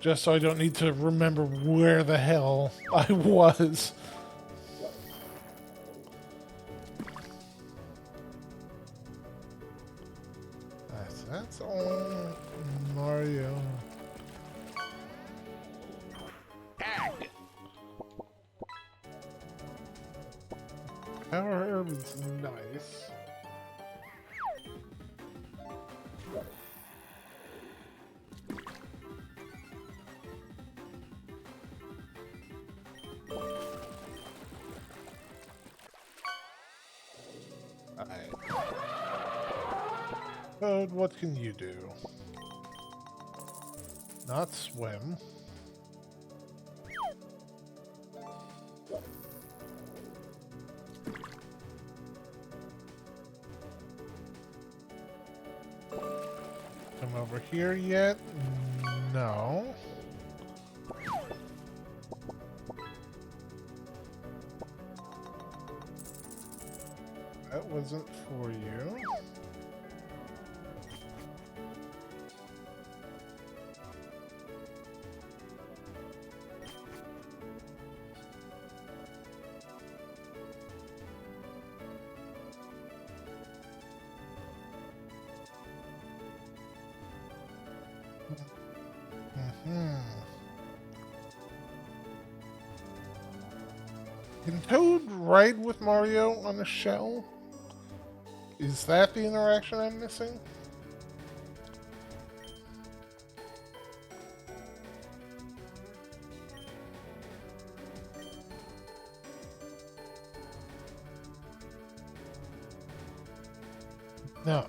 Just so I don't need to remember where the hell I was. That's all Mario. Power Herb is nice. Alright. Toad, what can you do? Not swim. Come over here yet? No. That wasn't for you. Can Toad ride with Mario on a shell? Is that the interaction I'm missing? No.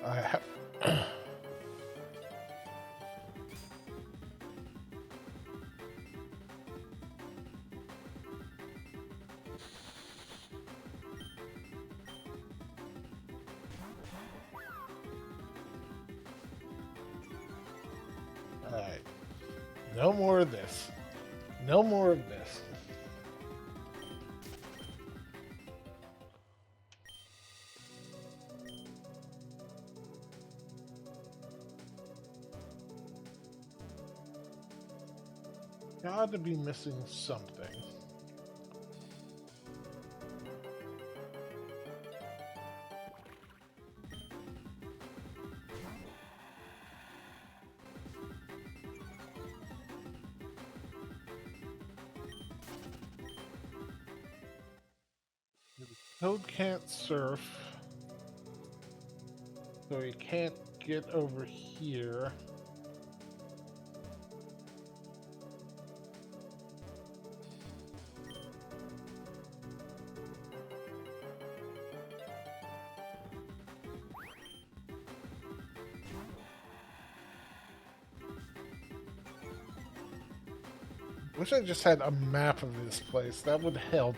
I have... Alright. No more of this. No more of this. gotta be missing something. Toad can't surf, so he can't get over here. Wish I just had a map of this place. That would help.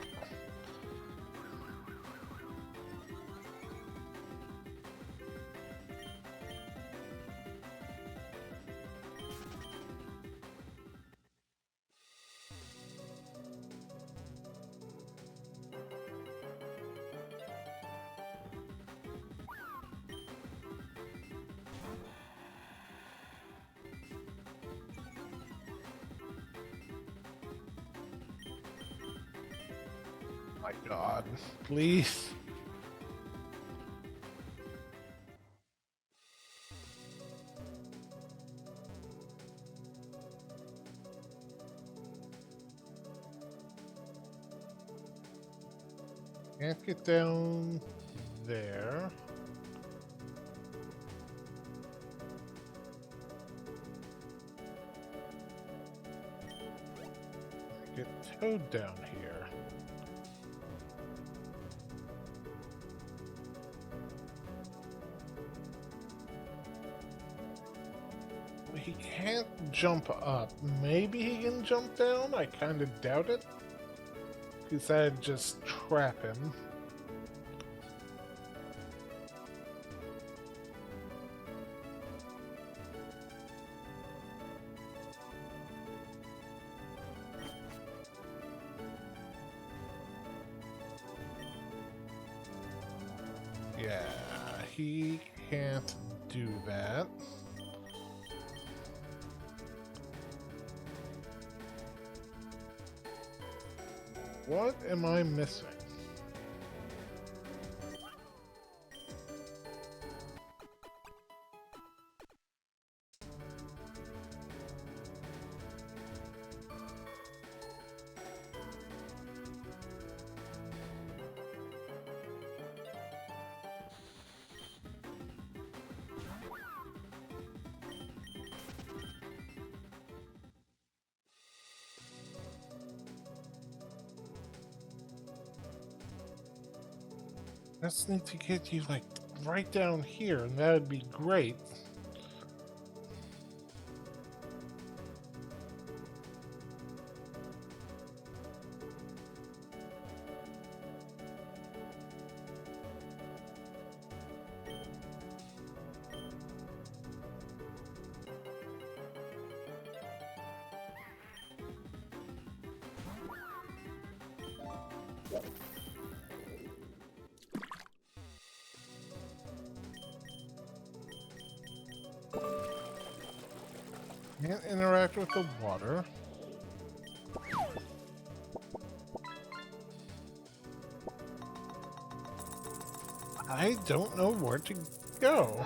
My God, please. Can't get down there. Get Toad down here. He can't jump up. Maybe he can jump down? I kind of doubt it. Because that'd just trap him. Yeah, he can't do that. What am I missing? I just need to get you, like, right down here, and that would be great. Can't interact with the water. I don't know where to go.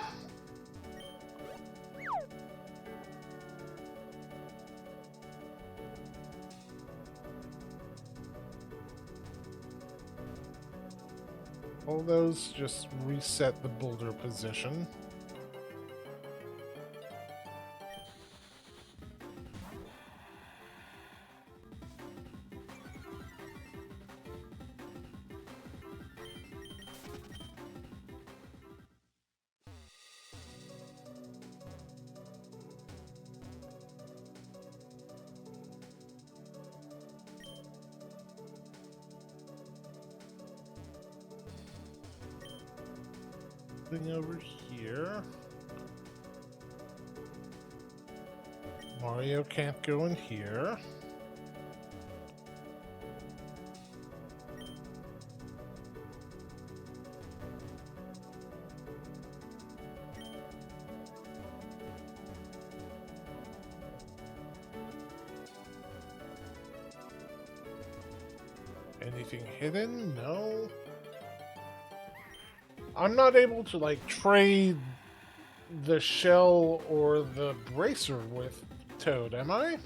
All those just reset the boulder position. Over here. Mario can't go in here. Anything hidden? No. I'm not able to, like, trade the shell or the bracer with Toad, am I?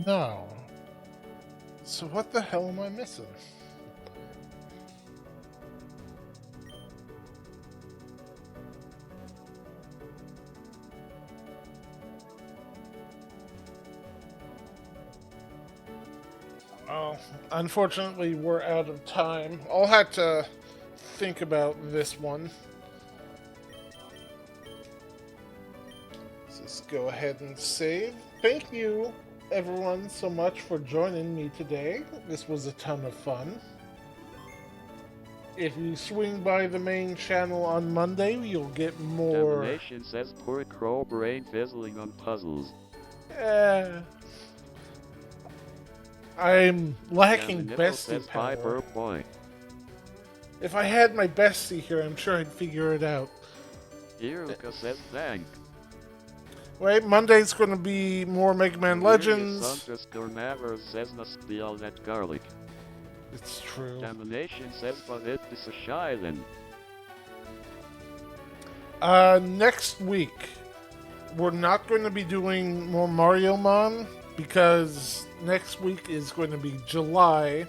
No. So what the hell am I missing? Well, unfortunately, we're out of time. I'll have to think about this one. Let's just go ahead and save. Thank you, everyone, so much for joining me today. This was a ton of fun. If you swing by the main channel on Monday, you'll get more. Domination says poor crow brain fizzling on puzzles. I'm lacking Dominito bestie says power. 5 point. If I had my bestie here, I'm sure I'd figure it out. Iruka says thank. Right, Monday's going to be more Mega Man Legends. Santos Gornaver says must be all that garlic. It's true. Domination says but it is a shy then. Next week, we're not going to be doing more Mariomon because next week is going to be July.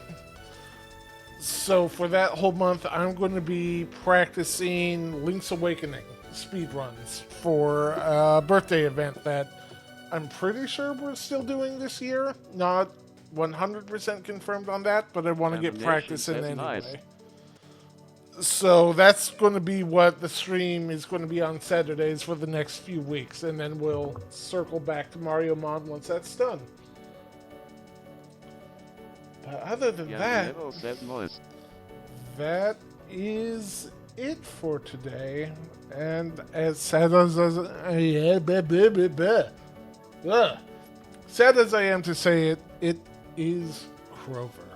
So for that whole month, I'm going to be practicing Link's Awakening speedruns for a birthday event that I'm pretty sure we're still doing this year. Not 100% confirmed on that, but I want to get practice in anyway. Nice. So that's going to be what the stream is going to be on Saturdays for the next few weeks, and then we'll circle back to Mariomon once that's done. But other than that, says moist. that is it for today. And as sad as sad as I am to say it, it is Crover.